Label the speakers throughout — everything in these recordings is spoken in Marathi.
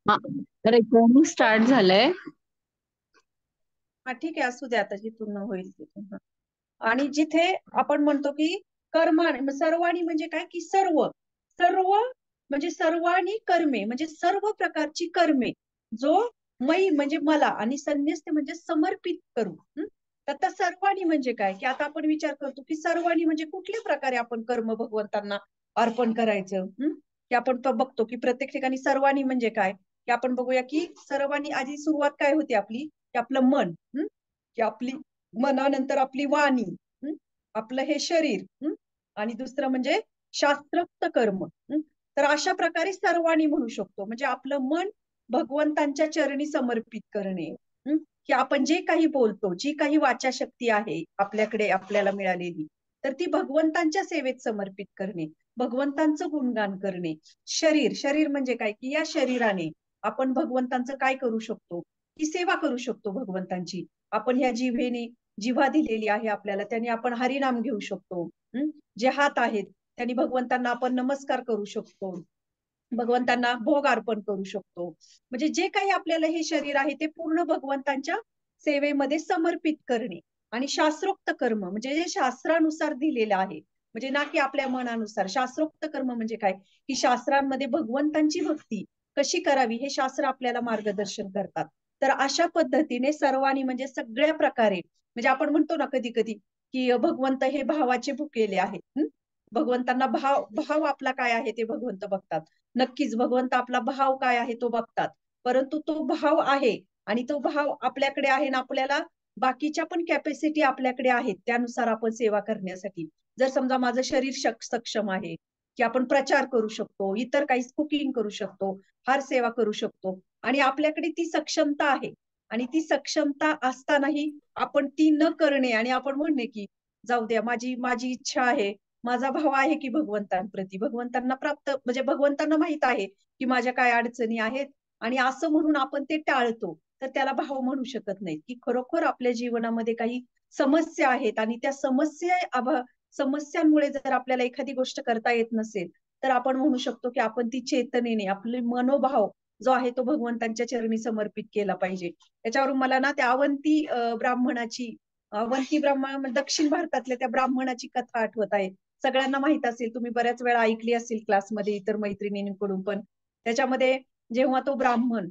Speaker 1: हा, रेकॉर्डिंग स्टार्ट झालंय.
Speaker 2: हा ठीक आहे, असू दे आता जिथून होईल तिथून. हा. आणि जिथे आपण म्हणतो की कर्माणी सर्वाणी म्हणजे काय की सर्व सर्व म्हणजे सर्वाणी कर्मे म्हणजे सर्व प्रकारची कर्मे जो मई म्हणजे मला आणि संन्यस्त म्हणजे समर्पित करू. तर आता सर्वाणी म्हणजे काय की आता आपण विचार करतो की सर्वाणी म्हणजे कुठल्या प्रकारे आपण कर्म भगवंतांना अर्पण करायचं. की आपण तो बघतो की प्रत्येक ठिकाणी सर्वाणी म्हणजे काय की आपण बघूया की सर्वांनी आधी सुरुवात काय होती आपली की आपलं मन. की आपली मनानंतर आपली वाणी, आपलं हे शरीर, आणि दुसरं म्हणजे शास्त्रोक्त कर्म. तर अशा प्रकारे सर्वाणी म्हणू शकतो म्हणजे आपलं मन भगवंतांच्या चरणी समर्पित करणे. की आपण जे काही बोलतो, जी काही वाचा शक्ती आहे आपल्याकडे आपल्याला मिळालेली, तर ती भगवंतांच्या सेवेत समर्पित करणे, भगवंतांचं गुणगान करणे. शरीर शरीर म्हणजे काय की या शरीराने आपण भगवंतांचं काय करू शकतो की सेवा करू शकतो भगवंतांची. आपण ह्या जिभेने जिव्हा दिलेली आहे आपल्याला, त्याने आपण हरिनाम घेऊ शकतो. जे हात आहेत त्यांनी भगवंतांना आपण नमस्कार करू शकतो, भगवंतांना भोग अर्पण करू शकतो. म्हणजे जे काही आपल्याला हे शरीर आहे ते पूर्ण भगवंतांच्या सेवेमध्ये समर्पित करणे. आणि शास्त्रोक्त कर्म म्हणजे जे शास्त्रानुसार दिलेलं आहे, म्हणजे ना की आपल्या मनानुसार. शास्त्रोक्त कर्म म्हणजे काय की शास्त्रांमध्ये भगवंतांची भक्ती कशी करावी हे शास्त्र आपल्याला मार्गदर्शन करतात. तर अशा पद्धतीने सर्वांनी म्हणजे सगळ्या प्रकारे, म्हणजे आपण म्हणतो ना कधी कधी की भगवंत हे भावाचे भुकेले आहेत. भगवंतांना भाव भाव आपला काय आहे ते भगवंत बघतात. नक्कीच भगवंत आपला भाव काय आहे तो बघतात. परंतु तो भाव आहे आणि तो भाव आपल्याकडे आहे ना, आपल्याला बाकीच्या पण कॅपॅसिटी आपल्याकडे आहेत त्यानुसार आपण सेवा करण्यासाठी. जर समजा माझं शरीर सक्षम आहे की आपण प्रचार करू शकतो, इतर काही कुकिंग करू शकतो, हार सेवा करू शकतो, आणि आपल्याकडे ती सक्षमता आहे, आणि ती सक्षमता असतानाही आपण ती न करणे आणि आपण म्हणणे की जाऊ द्या, माझी माझी इच्छा आहे, माझा भाव आहे की भगवंतांप्रती, भगवंतांना प्राप्त म्हणजे भगवंतांना माहित आहे की माझ्या काय अडचणी आहेत, आणि असं म्हणून आपण ते टाळतो, तर त्याला भाव म्हणू शकत नाही. की खरोखर आपल्या जीवनामध्ये काही समस्या आहेत आणि त्या समस्यांमुळे जर आपल्याला एखादी गोष्ट करता येत नसेल, तर आपण म्हणू शकतो की आपण ती चेतनेने आपले मनोभाव जो आहे तो भगवंतांच्या चरणी समर्पित केला पाहिजे. त्याच्यावरून मला ना त्या ब्राह्मणाची अवंती ब्राह्मण म्हणजे दक्षिण भारतातल्या त्या ब्राह्मणाची कथा आठवत आहे. सगळ्यांना माहित असेल, तुम्ही बऱ्याच वेळा ऐकली असेल क्लासमध्ये इतर मैत्रिणींकडून पण. त्याच्यामध्ये जेव्हा तो ब्राह्मण,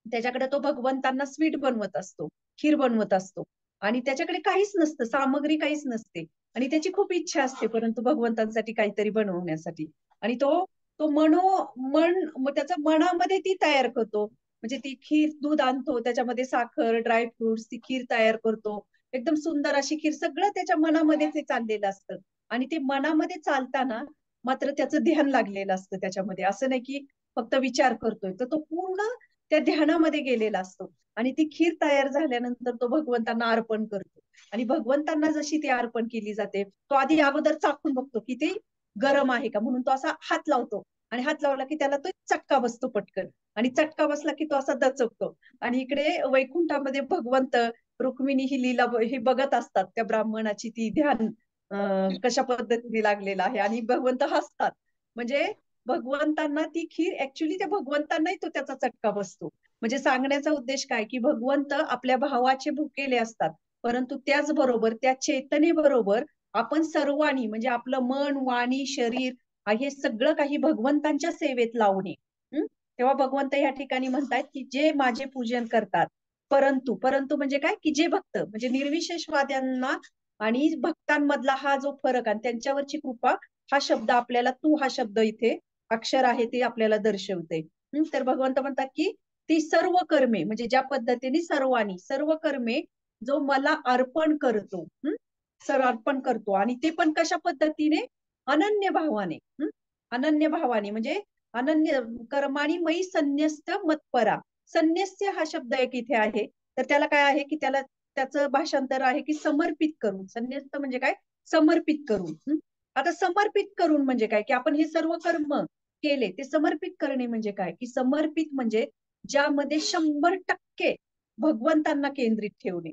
Speaker 2: त्याच्याकडे तो भगवंतांना स्वीट बनवत असतो, खीर बनवत असतो, आणि त्याच्याकडे काहीच नसतं, सामग्री काहीच नसते, आणि त्याची खूप इच्छा असते परंतु भगवंतांसाठी काहीतरी बनवण्यासाठी. आणि तो तो त्याच्या मनामध्ये ती तयार करतो, म्हणजे ती खीर, दूध आणतो, त्याच्यामध्ये साखर, ड्रायफ्रुट्स, ती खीर तयार करतो. एकदम सुंदर अशी खीर, सगळं त्याच्या मनामध्ये ते चाललेलं असतं. आणि ते मनामध्ये चालताना मात्र त्याचं ध्यान लागलेलं असतं त्याच्यामध्ये, असं नाही की फक्त विचार करतोय, तर तो पूर्ण त्या ध्यानामध्ये गेलेला असतो. आणि ती खीर तयार झाल्यानंतर तो भगवंतांना अर्पण करतो. आणि भगवंतांना जशी ती अर्पण केली जाते, तो आधी अगोदर चाखून बघतो की ते गरम आहे का, म्हणून तो असा हात लावतो, आणि हात लावला की त्याला तो चटका बसतो पटकन, आणि चटका बसला की तो असा दचकतो. आणि इकडे वैकुंठामध्ये भगवंत, रुक्मिणी ही लीला हे बघत असतात त्या ब्राह्मणाची ती ध्यान कशा पद्धतीने लागलेला आहे, आणि भगवंत हसतात. म्हणजे भगवंतांना ती खीर ऍक्च्युली त्या भगवंतांनाही तो त्याचा चटका बसतो. म्हणजे सांगण्याचा उद्देश काय की भगवंत आपल्या भावाचे भुकेले असतात, परंतु त्याचबरोबर त्या चेतनेबरोबर आपण सर्वांनी म्हणजे आपलं मन, वाणी, शरीर हे सगळं काही भगवंतांच्या सेवेत लावणे. तेव्हा भगवंत या ठिकाणी म्हणतात की जे माझे पूजन करतात, परंतु परंतु म्हणजे काय की जे भक्त म्हणजे निर्विशेषवाद्यांना आणि भक्तांमधला हा जो फरक आणि त्यांच्यावरची कृपा, हा शब्द आपल्याला, तू हा शब्द इथे अक्षर आहे ते आपल्याला दर्शवते. तर भगवंत म्हणतात की ती सर्व कर्मे म्हणजे ज्या पद्धतीने सर्वांनी सर्व कर्मे जो मला अर्पण करतो, सर अर्पण करतो, आणि ते पण कशा पद्धतीने, अनन्य भावाने. अनन्य भावाने म्हणजे अनन्य कर्माणी मयी संन्यस्त मतपरा. संन्यस्य हा शब्द एक इथे आहे, तर त्याला काय आहे की त्याला त्याचं भाषांतर आहे की समर्पित करून. संन्यस्त म्हणजे काय, समर्पित करून. आता समर्पित करून म्हणजे काय की आपण हे सर्व कर्म केले ते समर्पित करणे म्हणजे काय की समर्पित म्हणजे ज्यामध्ये 100% भगवंतांना केंद्रित ठेवणे.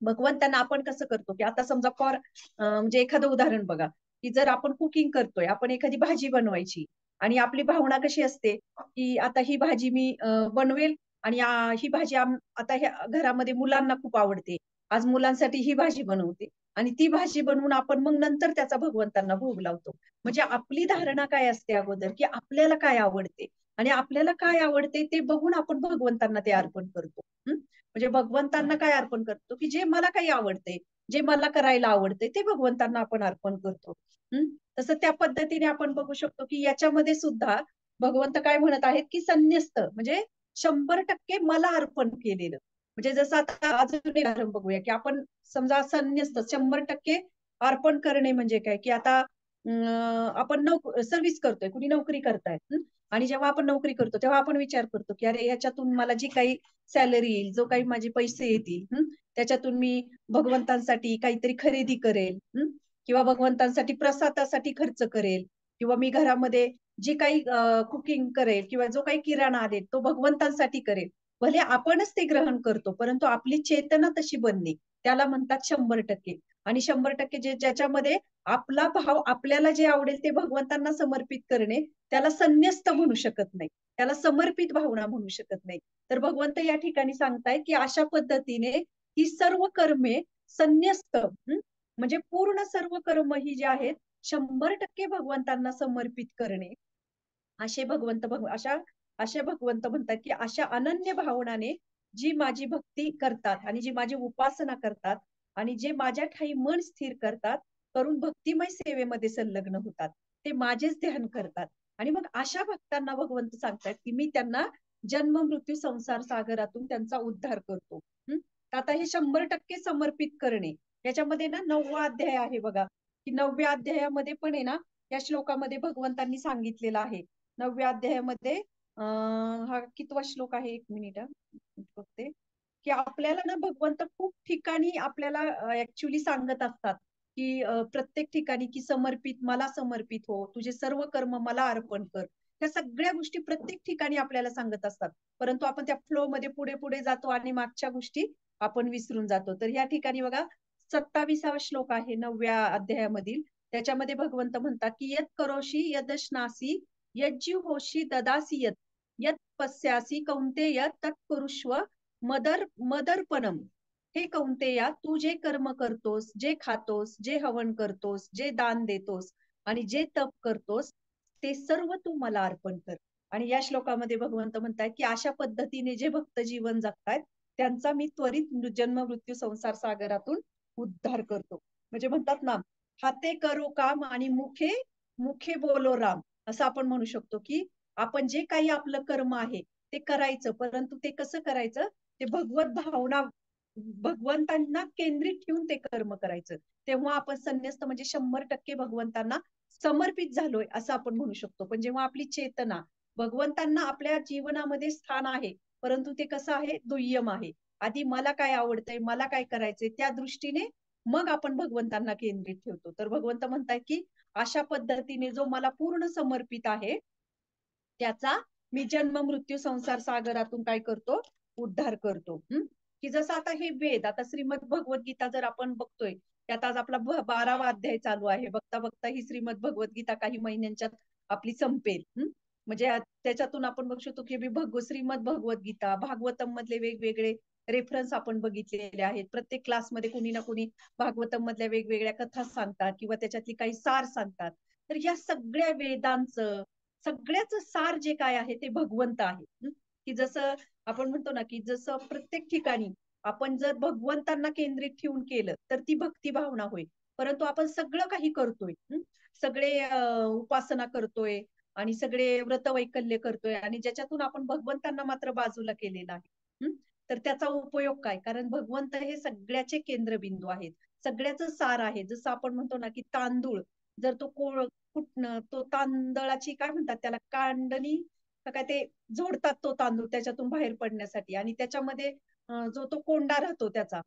Speaker 2: भगवंतांना आपण कसं करतो की आता समजा म्हणजे एखादं उदाहरण बघा, की जर आपण कुकिंग करतोय, आपण एखादी भाजी बनवायची, आणि आपली भावना कशी असते की आता ही भाजी मी बनवेल आणि ही भाजी आता ह्या घरामध्ये मुलांना खूप आवडते, आज मुलांसाठी ही भाजी बनवते आणि ती भाजी बनवून आपण मग नंतर त्याचा भगवंतांना भोग लावतो. म्हणजे आपली धारणा काय असते अगोदर की आपल्याला काय आवडते आणि आपल्याला काय आवडते ते बघून आपण भगवंतांना ते अर्पण करतो. म्हणजे भगवंतांना काय अर्पण करतो की जे मला काही आवडते, जे मला करायला आवडते ते भगवंतांना आपण अर्पण करतो. तसं त्या पद्धतीने आपण बघू शकतो की याच्यामध्ये सुद्धा भगवंत काय म्हणत आहेत की संन्यस्त म्हणजे 100% मला अर्पण केलेलं. म्हणजे जसं आता अजून एक उदाहरण बघूया की आपण समजा संन्यस्त 100% अर्पण करणे म्हणजे काय की आता आपण सर्व्हिस करतोय, कुणी नोकरी करताय. आणि जेव्हा आपण नोकरी करतो तेव्हा आपण विचार करतो की अरे ह्याच्यातून मला जी काही सॅलरी येईल, जो काही माझे पैसे येतील, त्याच्यातून मी भगवंतांसाठी काहीतरी खरेदी करेल, किंवा भगवंतांसाठी प्रसादासाठी खर्च करेल, किंवा मी घरामध्ये जी काही कुकिंग करेल किंवा जो काही किराणा आणेल तो भगवंतांसाठी करेल. भले आपणच ते ग्रहण करतो, परंतु आपली चेतना तशी बनणे त्याला म्हणतात 100%. आणि 100% ज्याच्यामध्ये आपला भाव आपल्याला जे आवडेल ते भगवंतांना समर्पित करणे, त्याला संन्यस्त म्हणू शकत नाही. त्याला समर्पित भावना म्हणू शकत नाही. तर भगवंत या ठिकाणी सांगताय की अशा पद्धतीने ही सर्व कर्मे संन्यस्त, म्हणजे पूर्ण सर्व कर्म ही जी आहेत 100% भगवंतांना समर्पित करणे, असे असे भगवंत म्हणतात की अशा अनन्य भावनाने जी माझी भक्ती करतात आणि जी माझी उपासना करतात आणि जे माझ्या ठाई मन स्थिर करतात, करून भक्तिमय सेवेमध्ये संलग्न होतात, ते माझेच ध्यान करतात. आणि मग अशा भक्तांना भगवंत सांगतात की मी त्यांना जन्म मृत्यू संसार सागरातून त्यांचा उद्धार करतो. तर आता हे 100% समर्पित करणे, याच्यामध्ये ना 9वा अध्याय आहे बघा, की 9व्या अध्यायामध्ये पण आहे ना, या श्लोकामध्ये भगवंतांनी सांगितलेलं आहे. 9व्या अध्यायामध्ये हा कितवा श्लोक आहे, एक मिनिट बघते, की आपल्याला ना भगवंत खूप ठिकाणी आपल्याला ऍक्च्युली सांगत असतात की प्रत्येक ठिकाणी की मला समर्पित हो, तुझे सर्व कर्म मला अर्पण कर. त्या सगळ्या गोष्टी प्रत्येक ठिकाणी आपल्याला सांगत असतात, परंतु आपण त्या फ्लो मध्ये पुढे पुढे जातो आणि मागच्या गोष्टी आपण विसरून जातो. तर या ठिकाणी बघा 27वा श्लोक आहे 9व्या अध्यायामधील. त्याच्यामध्ये भगवंत म्हणतात की यत करोशी यदश्नासी यज्जु होशी ददासी यत यत पश्यासी कौंतेय तत्पुरुष्व मदर्पणम. हे कौंतेया, तू जे कर्म करतोस, जे खातोस, जे हवन करतोस, जे दान देतोस आणि जे तप करतोस, ते सर्व तू मला अर्पण कर. आणि या श्लोकामध्ये भगवंत म्हणतायत की अशा पद्धतीने जे भक्त जीवन जगतायत त्यांचा मी त्वरित जन्म मृत्यू संसार सागरातून उद्धार करतो. म्हणजे म्हणतात ना, हाते करो काम आणि मुखे मुखे बोलो राम, असं आपण म्हणू शकतो की आपण जे काही आपलं कर्म आहे ते करायचं, परंतु ते कसं करायचं, ते भगवत भावना भगवंतांना केंद्रित ठेवून ते कर्म करायचं. तेव्हा आपण संन्यस्त म्हणजे 100% भगवंतांना समर्पित झालोय असं आपण म्हणू शकतो. पण जेव्हा आपली चेतना भगवंतांना आपल्या जीवनामध्ये स्थान आहे, परंतु ते कसं आहे, दुय्यम आहे. आधी मला काय आवडतंय, मला काय करायचंय, त्या दृष्टीने मग आपण भगवंतांना केंद्रित ठेवतो. तर भगवंत म्हणतायत की अशा पद्धतीने जो मला पूर्ण समर्पित आहे त्याचा मी जन्म मृत्यू संसार सागरातून काय करतो, उद्धार करतो. की जसं आता हे वेद, आता श्रीमद भगवद्गीता जर आपण बघतोय, त्यात आज आपला 12वा अध्याय चालू आहे. बघता बघता ही श्रीमद भगवद्गीता काही महिन्यांच्यात आपली संपेल. म्हणजे त्याच्यातून आपण बघू शकतो की श्रीमद भगवद्गीता भागवतम मधले वेगवेगळे रेफरन्स आपण बघितलेले आहेत. प्रत्येक क्लासमध्ये कुणी ना कुणी भागवतम मधल्या वेगवेगळ्या कथा सांगतात किंवा त्याच्यातली काही सार सांगतात. तर या सगळ्या वेदांचं सगळ्याच सार जे काय आहे ते भगवंत आहे. की जसं आपण म्हणतो ना की जसं प्रत्येक ठिकाणी आपण जर भगवंतांना केंद्रित ठेवून केलं तर ती भक्ती भावना होईल. परंतु आपण सगळं काही करतोय, सगळे उपासना करतोय आणि सगळे व्रतवैकल्य करतोय आणि ज्याच्यातून आपण भगवंतांना मात्र बाजूला केलेला आहे. तर त्याचा उपयोग काय, कारण भगवंत हे सगळ्याचे केंद्रबिंदू आहेत, सगळ्याच सार आहे. जसं आपण म्हणतो ना की तांदूळ जर तो कुठणं तो तांदळाची काय म्हणतात त्याला, कांडणी काय ते जोडतात तो तांदूळ त्याच्यातून बाहेर पडण्यासाठी, आणि त्याच्यामध्ये जो तो कोंडा राहतो त्याचा,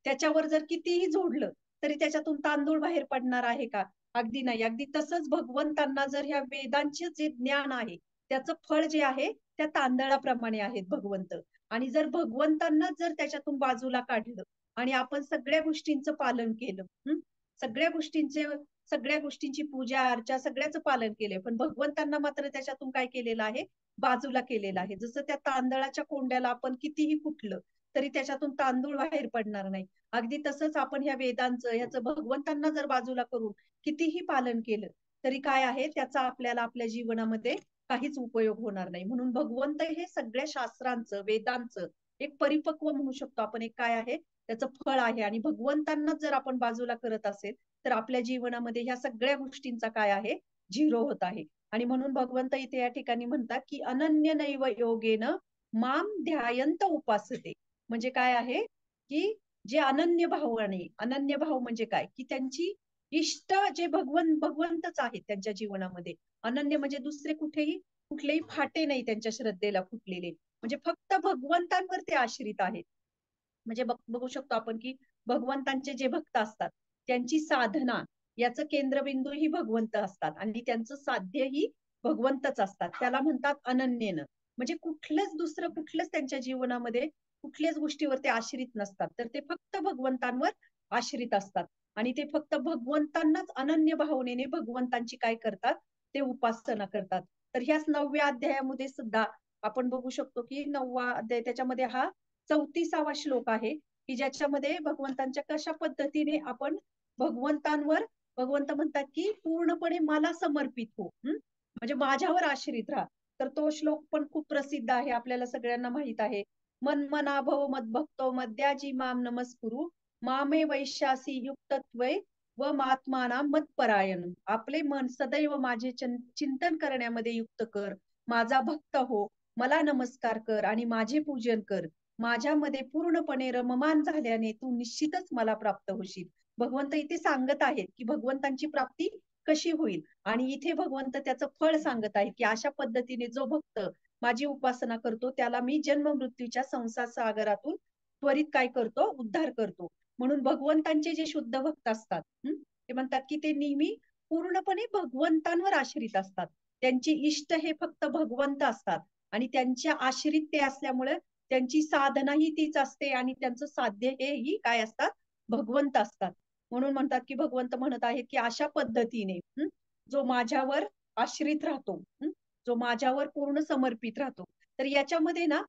Speaker 2: त्याच्यावर जर कितीही जोडलं तरी त्याच्यातून तांदूळ बाहेर पडणार आहे का, अगदी नाही. अगदी तसंच भगवंतांना जर ह्या वेदांचे जे ज्ञान आहे त्याचं फळ जे आहे त्या तांदळाप्रमाणे आहेत भगवंत. आणि जर भगवंतांना जर त्याच्यातून बाजूला काढलं आणि आपण सगळ्या गोष्टींचं पालन केलं, सगळ्या गोष्टींचे सगळ्या गोष्टींची पूजा अर्चा सगळ्याचं पालन केलंय, पण भगवंतांना मात्र त्याच्यातून काय केलेलं आहे, बाजूला केलेलं आहे. जसं त्या तांदळाच्या कोंड्याला आपण कितीही कुटलं तरी त्याच्यातून तांदूळ बाहेर पडणार नाही. अगदी तसंच आपण ह्या वेदांचं ह्याचं भगवंतांना जर बाजूला करून कितीही पालन केलं तरी काय आहे, त्याचा आपल्याला आपल्या जीवनामध्ये काहीच उपयोग होणार नाही. म्हणून भगवंत हे सगळ्या शास्त्रांचं वेदांचं एक परिपक्व म्हणू शकतो आपण, एक काय आहे त्याचं फळ आहे. आणि भगवंतांनाच जर आपण बाजूला करत असेल तर आपल्या जीवनामध्ये ह्या सगळ्या गोष्टींचा काय आहे, झिरो होत आहे. आणि म्हणून भगवंत इथे या ठिकाणी म्हणतात की अनन्य नैव योगेन माम ध्यायंत उपासते. म्हणजे काय आहे की जे अनन्य भावाने, अनन्य भाव म्हणजे काय की त्यांची इष्ट जे भगवंतच आहेत त्यांच्या जीवनामध्ये. अनन्य म्हणजे दुसरे कुठलेही फाटे नाही त्यांच्या श्रद्धेला फुटलेले, म्हणजे फक्त भगवंतांवर ते आश्रित आहेत. म्हणजे बघू शकतो आपण की भगवंतांचे जे भक्त असतात त्यांची साधना याचं केंद्रबिंदू ही भगवंत असतात आणि त्यांचं साध्यही भगवंतच असतात. त्याला म्हणतात अनन्येन. म्हणजे कुठलंच त्यांच्या जीवनामध्ये कुठल्याच गोष्टीवर ते आश्रित नसतात, तर ते फक्त भगवंतांवर आश्रित असतात. आणि ते फक्त भगवंतांनाच अनन्य भावनेने भगवंतांची काय करतात, ते उपासना करतात. तर ह्या 9व्या अध्यायामध्ये सुद्धा आपण बघू शकतो की 9वा अध्याय त्याच्यामध्ये हा 34वा श्लोक आहे की ज्याच्यामध्ये भगवंतांच्या कशा पद्धतीने आपण भगवंतांवर, भगवंत म्हणतात की पूर्णपणे मला समर्पित हो, म्हणजे माझ्यावर आश्रित राहा. तर तो श्लोक पण खूप प्रसिद्ध आहे, आपल्याला सगळ्यांना माहित आहे. मन्मनाभव मद्भक्तो मद्याजी माम नमस्कुरु मामे वैश्यासी युक्तत्वे व महात्माना मत्परायण. आपले मन सदैव माझे चिंतन करण्यामध्ये युक्त कर, माझा भक्त हो, मला नमस्कार कर आणि माझे पूजन कर. माझ्यामध्ये पूर्णपणे रममान झाल्याने तू निश्चितच मला प्राप्त होशील. भगवंत इथे सांगत आहेत की भगवंतांची प्राप्ती कशी होईल, आणि इथे भगवंत त्याचं फळ सांगत आहे की अशा पद्धतीने जो भक्त माझी उपासना करतो त्याला मी जन्म मृत्यूच्या संसार सागरातून त्वरित काय करतो, उद्धार करतो. म्हणून भगवंतांचे जे शुद्ध भक्त असतात ते म्हणतात की ते नेहमी पूर्णपणे भगवंतांवर आश्रित असतात. त्यांची इष्ट हे फक्त भगवंत असतात आणि त्यांच्या आश्रित ते असल्यामुळे त्यांची साधना ही तीच असते आणि त्यांचं साध्य हेही काय असतात, भगवंत असतात. म्हणून म्हणतात की भगवंत म्हणत आहेत की अशा पद्धतीने जो माझ्यावर आश्रित राहतो, जो माझ्यावर पूर्ण समर्पित राहतो. तर याच्यामध्ये ना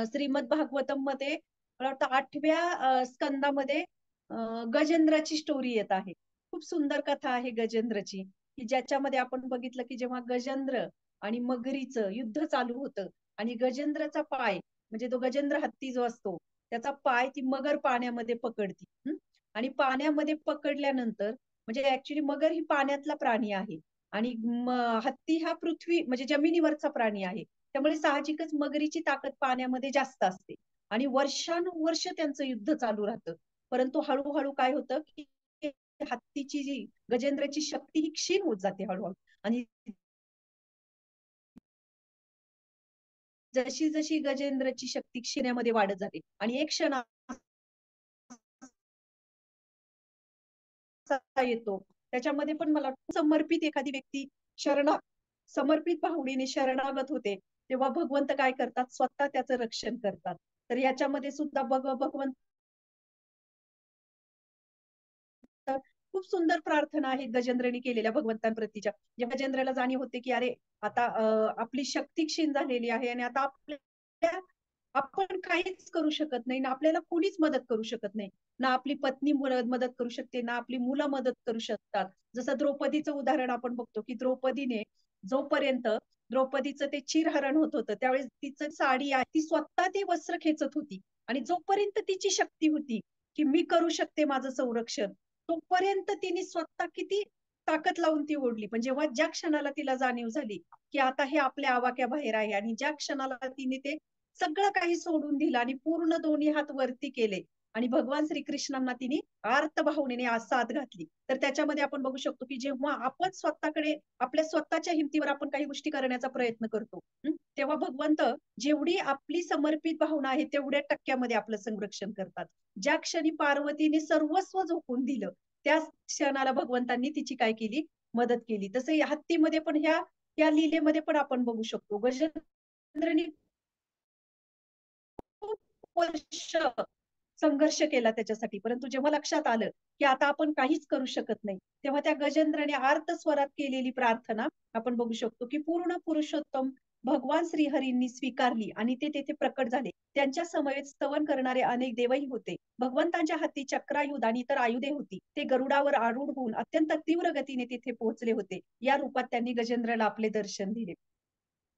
Speaker 2: श्रीमद भागवतम मध्ये मला वाटतं 8व्या स्कंदामध्ये गजेंद्राची स्टोरी येत आहे. खूप सुंदर कथा आहे गजेंद्रची, की ज्याच्यामध्ये आपण बघितलं की जेव्हा गजेंद्र आणि मगरीचं युद्ध चालू होतं आणि गजेंद्रचा पाय, म्हणजे तो गजेंद्र हत्ती जो असतो त्याचा पाय ती मगर पाण्यामध्ये पकडती. आणि पाण्यामध्ये पकडल्यानंतर, म्हणजे ऍक्च्युली मगर ही पाण्यातला प्राणी आहे आणि हत्ती हा पृथ्वी म्हणजे जमिनीवरचा प्राणी आहे. त्यामुळे साहजिकच मगरीची ताकद पाण्यामध्ये जास्त असते आणि वर्षानुवर्ष त्यांचं युद्ध चालू राहतं. परंतु हळूहळू काय होतं की हत्तीची जी गजेंद्रची शक्ती ही क्षीण होत जाते हळूहळू. आणि जशी जशी गजेंद्रची शक्ती क्षीणामध्ये वाढत जाते आणि एक क्षण येतो त्याच्यामध्ये पण मला समर्पित एखादी व्यक्ती समर्पित भावनेने शरणागत होते, तेव्हा भगवंत काय करतात, स्वतः त्याचं रक्षण करतात. तर याच्यामध्ये सुद्धा भगवंत खूप सुंदर प्रार्थना आहेत गजेंद्रनी केलेल्या भगवंतांप्रतीच्या. जेव्हा गजेंद्रला जाणीव होते की अरे आता आपली शक्ती क्षीण झालेली आहे आणि आता आपण काहीच करू शकत नाही ना, आपल्याला कोणीच मदत करू शकत नाही ना, आपली पत्नी मदत करू शकते ना आपली मुलं मदत करू शकतात. जसं द्रौपदीचं उदाहरण आपण बघतो की द्रौपदीने जोपर्यंत द्रौपदीचं ते चिरहरण होत होतं त्यावेळेस तिचं साडी आहे ती स्वतः ते वस्त्र खेचत होती आणि जोपर्यंत तिची शक्ती होती की मी करू शकते माझं संरक्षण, तोपर्यंत तिने स्वतः किती ताकद लावून ती ओढली. पण जेव्हा ज्या क्षणाला तिला जाणीव झाली की आता हे आपल्या आवाक्याबाहेर आहे आणि ज्या क्षणाला तिने ते सगळं काही सोडून दिलं आणि पूर्ण दोन्ही हात वरती केले आणि भगवान श्रीकृष्णांना तिने आर्त भावनेने साथ घातली, तर त्याच्यामध्ये आपण बघू शकतो की जेव्हा आपण स्वतःकडे आपल्या स्वतःच्या हिमतीवर आपण काही गोष्टी करण्याचा प्रयत्न करतो तेव्हा भगवंत जेवढी आपली समर्पित भावना आहे तेवढ्या टक्क्यामध्ये आपलं संरक्षण करतात. ज्या क्षणी पार्वतीने सर्वस्व झोकून दिलं त्या क्षणाला भगवंतांनी तिची काय केली, मदत केली. तसं हत्तीमध्ये पण या लीलेमध्ये पण आपण बघू शकतो गजेंद्रनी खूप वर्ष संघर्ष केला त्याच्यासाठी. परंतु जेव्हा लक्षात आलं की आता आपण काहीच करू शकत नाही, तेव्हा त्या गजेंद्राने आर्त स्वरात केलेली प्रार्थना आपण बघू शकतो की पूर्ण पुरुषोत्तम भगवान श्रीहरींनी स्वीकारली आणि ते तेथे प्रकट झाले. त्यांच्या समवेत स्तवन करणारे अनेक देवही होते. भगवंतांच्या हाती चक्रायुध आणि इतर आयुधे होती. ते गरुडावर आरूढ होऊन अत्यंत तीव्र गतीने तिथे पोहोचले होते. या रूपात त्यांनी गजेंद्राला आपले दर्शन दिले.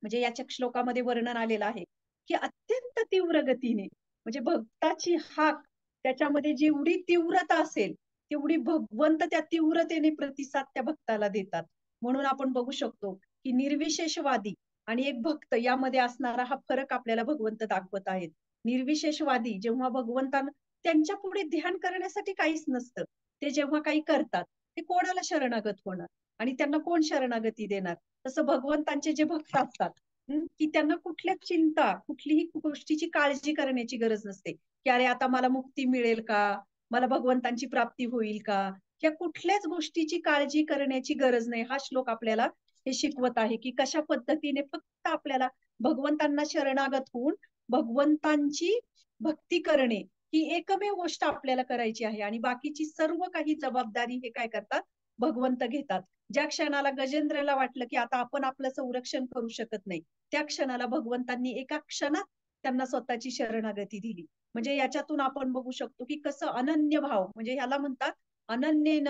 Speaker 2: म्हणजे याच्या श्लोकामध्ये वर्णन आलेलं आहे की अत्यंत तीव्र गतीने, म्हणजे भक्ताची हाक त्याच्यामध्ये जेवढी तीव्रता असेल तेवढी भगवंत त्या तीव्रतेने प्रतिसाद त्या भक्ताला देतात. म्हणून आपण बघू शकतो की निर्विशेषवादी आणि एक भक्त यामध्ये असणारा हा फरक आपल्याला भगवंत दाखवत आहेत. निर्विशेषवादी जेव्हा भगवंतांना त्यांच्या पुढे ध्यान करण्यासाठी काहीच नसतं, ते जेव्हा काही करतात ते कोणाला शरणागत होणार आणि त्यांना कोण शरणागती देणार. तसं भगवंतांचे जे भक्त असतात की त्यांना कुठल्या चिंता, कुठलीही गोष्टीची काळजी करण्याची गरज नसते की अरे आता मला मुक्ती मिळेल का, मला भगवंतांची प्राप्ती होईल का, या कुठल्याच गोष्टीची काळजी करण्याची गरज नाही. हा श्लोक आपल्याला हे शिकवत आहे की कशा पद्धतीने फक्त आपल्याला भगवंतांना शरणागत होऊन भगवंतांची भक्ती करणे ही एकमेव गोष्ट आपल्याला करायची आहे आणि बाकीची सर्व काही जबाबदारी हे काय करतात, भगवंत घेतात. ज्या क्षणाला गजेंद्रला वाटलं की आता आपण आपलं संरक्षण करू शकत नाही, त्या क्षणाला भगवंतांनी एका क्षणात त्यांना स्वतःची शरणागती दिली. म्हणजे याच्यातून आपण बघू शकतो की कसं अनन्य भाव, म्हणजे ह्याला म्हणतात अनन्येन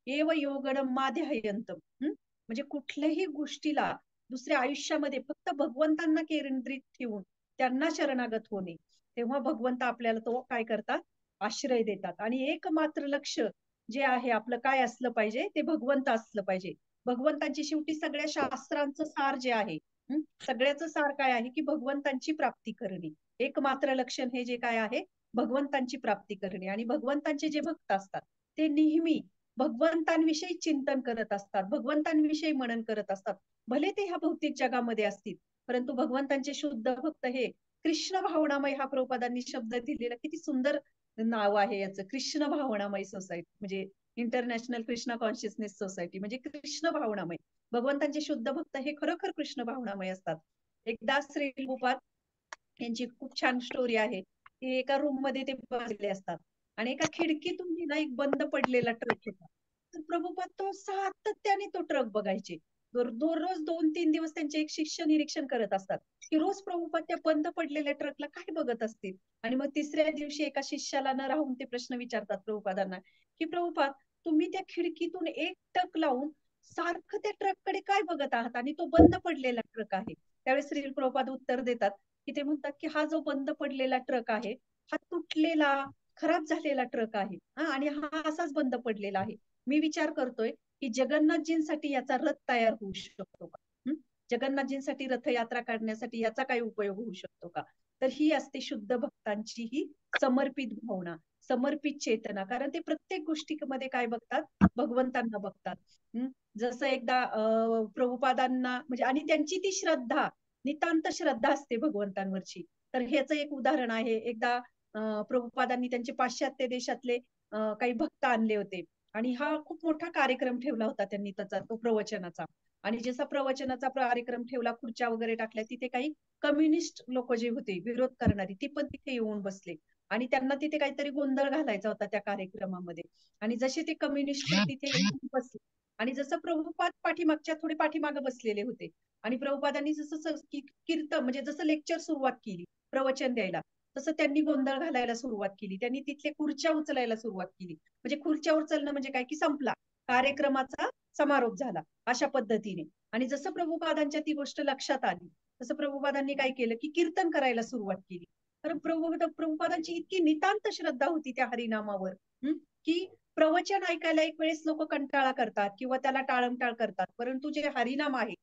Speaker 2: एव योगणम माध्ययंतम. म्हणजे कुठल्याही गोष्टीला दुसऱ्या आयुष्यामध्ये फक्त भगवंतांना केंद्रित ठेवून त्यांना शरणागत होणे, तेव्हा भगवंत आपल्याला तो काय करतात, आश्रय देतात. आणि एकमात्र लक्ष जे आहे आपलं काय असलं पाहिजे, ते भगवंत असलं पाहिजे. भगवंतांची शेवटी सगळ्या शास्त्रांचं सार जे आहे, सगळ्याचं सार काय आहे की भगवंतांची प्राप्ती करणे. एकमात्र लक्षण हे जे काय आहे, भगवंतांची प्राप्ती करणे. आणि भगवंतांचे जे भक्त असतात ते नेहमी भगवंतांविषयी चिंतन करत असतात, भगवंतांविषयी मनन करत असतात. भले ते ह्या भौतिक जगामध्ये असतील, परंतु भगवंतांचे शुद्ध भक्त हे कृष्ण भावनामय, हा प्रभुपादांनी शब्द दिलेला किती सुंदर नाव आहे याचं, कृष्ण भावनामय सोसायटी, म्हणजे इंटरनॅशनल कृष्णा कॉन्शियसनेस सोसायटी, म्हणजे कृष्ण भावनामय. भगवंतांचे शुद्ध भक्त हे खरोखर कृष्ण भावनामय असतात. एकदा श्री प्रभुपाद यांची खूप छान स्टोरी आहे की एका रूम मध्ये ते बसले असतात आणि एका खिडकीतून ना एक बंद पडलेला ट्रक होता. तर प्रभुपाद तो सातत्याने तो ट्रक बघायचे. दररोज 2-3 दिवस त्यांचे एक शिष्य निरीक्षण करत असतात की रोज प्रभुपाद त्या बंद पडलेल्या ट्रकला काय बघत असतील. आणि मग तिसऱ्या दिवशी एका शिष्याला न राहून ते प्रश्न विचारतात प्रभुपादांना की प्रभुपाद, तुम्ही त्या खिडकीतून एक टक लावून सारखं त्या ट्रककडे काय बघत आहात आणि तो बंद पडलेला ट्रक आहे. त्यावेळेस श्री प्रभुपाद उत्तर देतात की ते म्हणतात की हा जो बंद पडलेला ट्रक आहे, हा तुटलेला खराब झालेला ट्रक आहे आणि हा असाच बंद पडलेला आहे. मी विचार करतोय की जगन्नाथजींसाठी याचा रथ तयार होऊ शकतो का, जगन्नाथजींसाठी रथयात्रा काढण्यासाठी याचा काही उपयोग होऊ शकतो का. तर ही असते शुद्ध भक्तांची ही समर्पित भावना, समर्पित चेतना. कारण ते प्रत्येक गोष्टीमध्ये काय बघतात, भगवंतांना बघतात. जसं एकदा प्रभुपादांना म्हणजे, आणि त्यांची ती श्रद्धा, नितांत श्रद्धा असते भगवंतांवरची. तर ह्याचं एक उदाहरण आहे. एकदा प्रभुपादांनी त्यांचे पाश्चात्य देशातले काही भक्त आणले होते आणि हा खूप मोठा कार्यक्रम ठेवला होता त्यांनी त्याचा, तो प्रवचनाचा. आणि जसा प्रवचनाचा कार्यक्रम ठेवला, खुर्च्या वगैरे टाकल्या, तिथे काही कम्युनिस्ट लोक जे होते विरोध करणारी, ती पण तिथे येऊन बसले आणि त्यांना तिथे काहीतरी गोंधळ घालायचा होता त्या कार्यक्रमामध्ये. आणि जसे ते कम्युनिस्ट तिथे येऊन बसले आणि जसं प्रभुपाद पाठीमागच्या थोडे पाठीमागे बसलेले होते आणि प्रभुपादांनी जसं कीर्तन म्हणजे जसं लेक्चर सुरुवात केली प्रवचन द्यायला, तसं त्यांनी गोंधळ घालायला सुरुवात केली. त्यांनी तिथले खुर्च्या उचलायला सुरुवात केली. म्हणजे खुर्च्या उचलणं म्हणजे काय की संपला, कार्यक्रमाचा समारोप झाला अशा पद्धतीने. आणि जसं प्रभुपादांच्या ती गोष्ट लक्षात आली, तसं प्रभुपादांनी काय केलं की कीर्तन करायला सुरुवात केली. तर प्रभुपादांची इतकी नितांत श्रद्धा होती त्या हरिनामावर की प्रवचन ऐकायला एक वेळेस लोक कंटाळा करतात किंवा त्याला टाळमटाळ करतात, परंतु जे हरिनाम आहे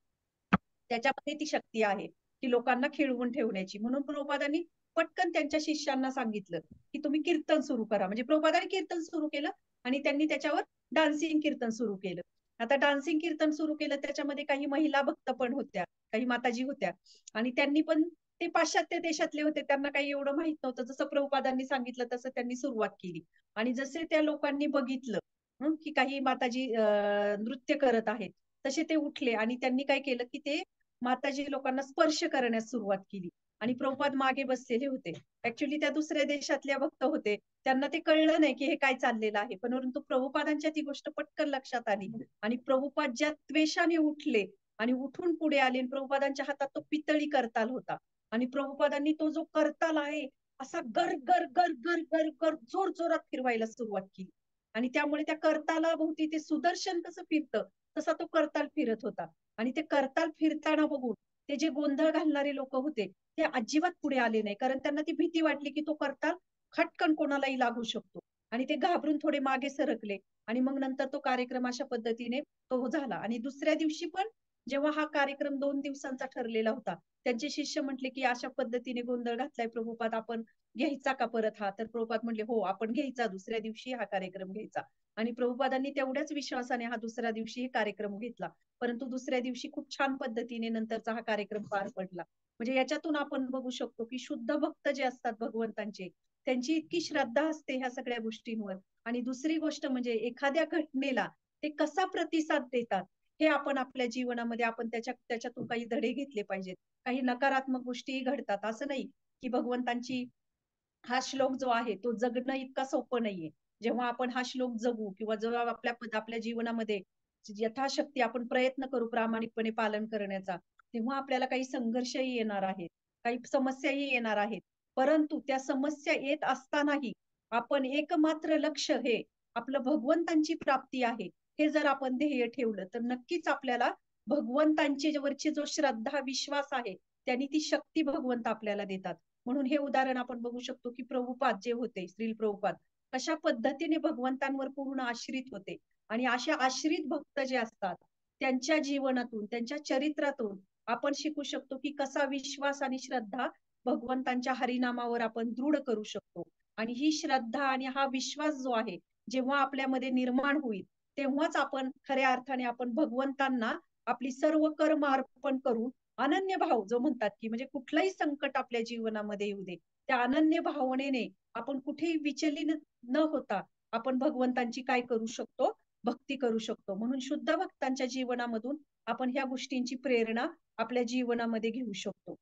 Speaker 2: त्याच्यामध्ये ती शक्ती आहे की लोकांना खिळवून ठेवण्याची. म्हणून प्रभुपादांनी पटकन त्यांच्या शिष्यांना सांगितलं की तुम्ही कीर्तन सुरू करा. म्हणजे प्रभुपादांनी कीर्तन सुरू केलं आणि त्यांनी त्याच्यावर डान्सिंग कीर्तन सुरू केलं. आता डान्सिंग कीर्तन सुरू केलं, त्याच्यामध्ये काही महिला भक्त पण होत्या, काही माताजी होत्या आणि त्यांनी पण, ते पाश्चात्य देशातले होते, त्यांना काही एवढं माहित नव्हतं. जसं प्रभुपादांनी सांगितलं तसं त्यांनी सुरुवात केली. आणि जसे त्या लोकांनी बघितलं की काही माताजी नृत्य करत आहेत, तसे ते उठले आणि त्यांनी काय केलं की ते माताजी लोकांना स्पर्श करण्यास सुरुवात केली आणि प्रभुपाद मागे बसलेले होते. ऍक्च्युली त्या दुसऱ्या देशातल्या भक्त होते. त्यांना ते कळलं नाही की हे काय चाललेलं आहे. परंतु प्रभुपादांच्या ती गोष्ट पटकन लक्षात आली आणि प्रभुपाद ज्या त्वेषाने उठले आणि उठून पुढे आले आणि प्रभुपादांच्या हातात तो पितळी करताल होता आणि प्रभुपादांनी तो जो करताल आहे असा गर गर गर गर गर गर जोर जोरात फिरवायला सुरुवात केली आणि त्यामुळे त्या करताला भोवती ते सुदर्शन कसं फिरतं तसा तो करताल फिरत होता आणि ते करताल फिरताना बघून ते जे गोंधळ घालणारे लोक होते ते अजिबात पुढे आले नाही कारण त्यांना ती भीती वाटली की तो करताल खटकन कोणालाही लागू शकतो आणि ते घाबरून थोडे मागे सरकले आणि मग नंतर तो कार्यक्रम अशा पद्धतीने तो झाला आणि दुसऱ्या दिवशी पण जेव्हा हा कार्यक्रम 2 दिवसांचा ठरलेला होता त्यांचे शिष्य म्हटले की अशा पद्धतीने गोंधळ घातलाय प्रभुपाद आपण घ्यायचा का परत हा तर प्रभुपाद म्हणले हो आपण घ्यायचा दुसऱ्या दिवशी हा कार्यक्रम घ्यायचा आणि प्रभुपादांनी तेवढ्याच विश्वासाने हा दुसऱ्या दिवशी हे कार्यक्रम घेतला परंतु दुसऱ्या दिवशी खूप छान पद्धतीने नंतरचा हा कार्यक्रम पार पडला म्हणजे याच्यातून आपण बघू शकतो की शुद्ध भक्त जे असतात भगवंतांचे त्यांची इतकी श्रद्धा असते ह्या सगळ्या गोष्टींवर आणि दुसरी गोष्ट म्हणजे एखाद्या घटनेला ते कसा प्रतिसाद देतात हे आपण आपल्या जीवनामध्ये आपण त्याच्यातून काही धडे घेतले पाहिजेत काही नकारात्मक गोष्टी घडतात असं नाही की भगवंतांची हा श्लोक जो आहे तो जगणं इतका सोपं नाहीये जेव्हा आपण हा श्लोक जगू किंवा जेव्हा आपल्या जीवनामध्ये यथाशक्ती आपण प्रयत्न करू प्रामाणिकपणे पालन करण्याचा तेव्हा आपल्याला काही संघर्षही येणार आहेत काही समस्याही येणार आहेत परंतु त्या समस्या येत असतानाही आपण एकमात्र लक्ष हे आपलं भगवंतांची प्राप्ती आहे हे जर आपण ध्येय ठेवलं तर नक्कीच आपल्याला भगवंतांचे वरची जो श्रद्धा विश्वास आहे त्यांनी ती शक्ती भगवंत आपल्याला देतात म्हणून हे उदाहरण आपण बघू शकतो की प्रभुपाद जे होते श्रील प्रभुपाद कशा पद्धतीने भगवंतांवर पूर्ण आश्रित होते आणि अशा आश्रित भक्त जे असतात त्यांच्या जीवनातून त्यांच्या चरित्रातून आपण शिकू शकतो की कसा विश्वास आणि श्रद्धा भगवंतांच्या हरिनामावर आपण दृढ करू शकतो आणि ही श्रद्धा आणि हा विश्वास जो आहे जेव्हा आपल्यामध्ये निर्माण होईल तेव्हाच आपण खऱ्या अर्थाने आपण भगवंतांना आपली सर्व कर्म अर्पण करून अनन्य भाव जो म्हणतात की म्हणजे कुठलंही संकट आपल्या जीवनामध्ये येऊ दे त्या अनन्य भावनेने आपण कुठेही विचलित न होता आपण भगवंतांची काय करू शकतो भक्ती करू शकतो म्हणून शुद्ध भक्तांच्या जीवनामधून आपण ह्या गोष्टींची प्रेरणा आपल्या जीवनामध्ये घेऊ शकतो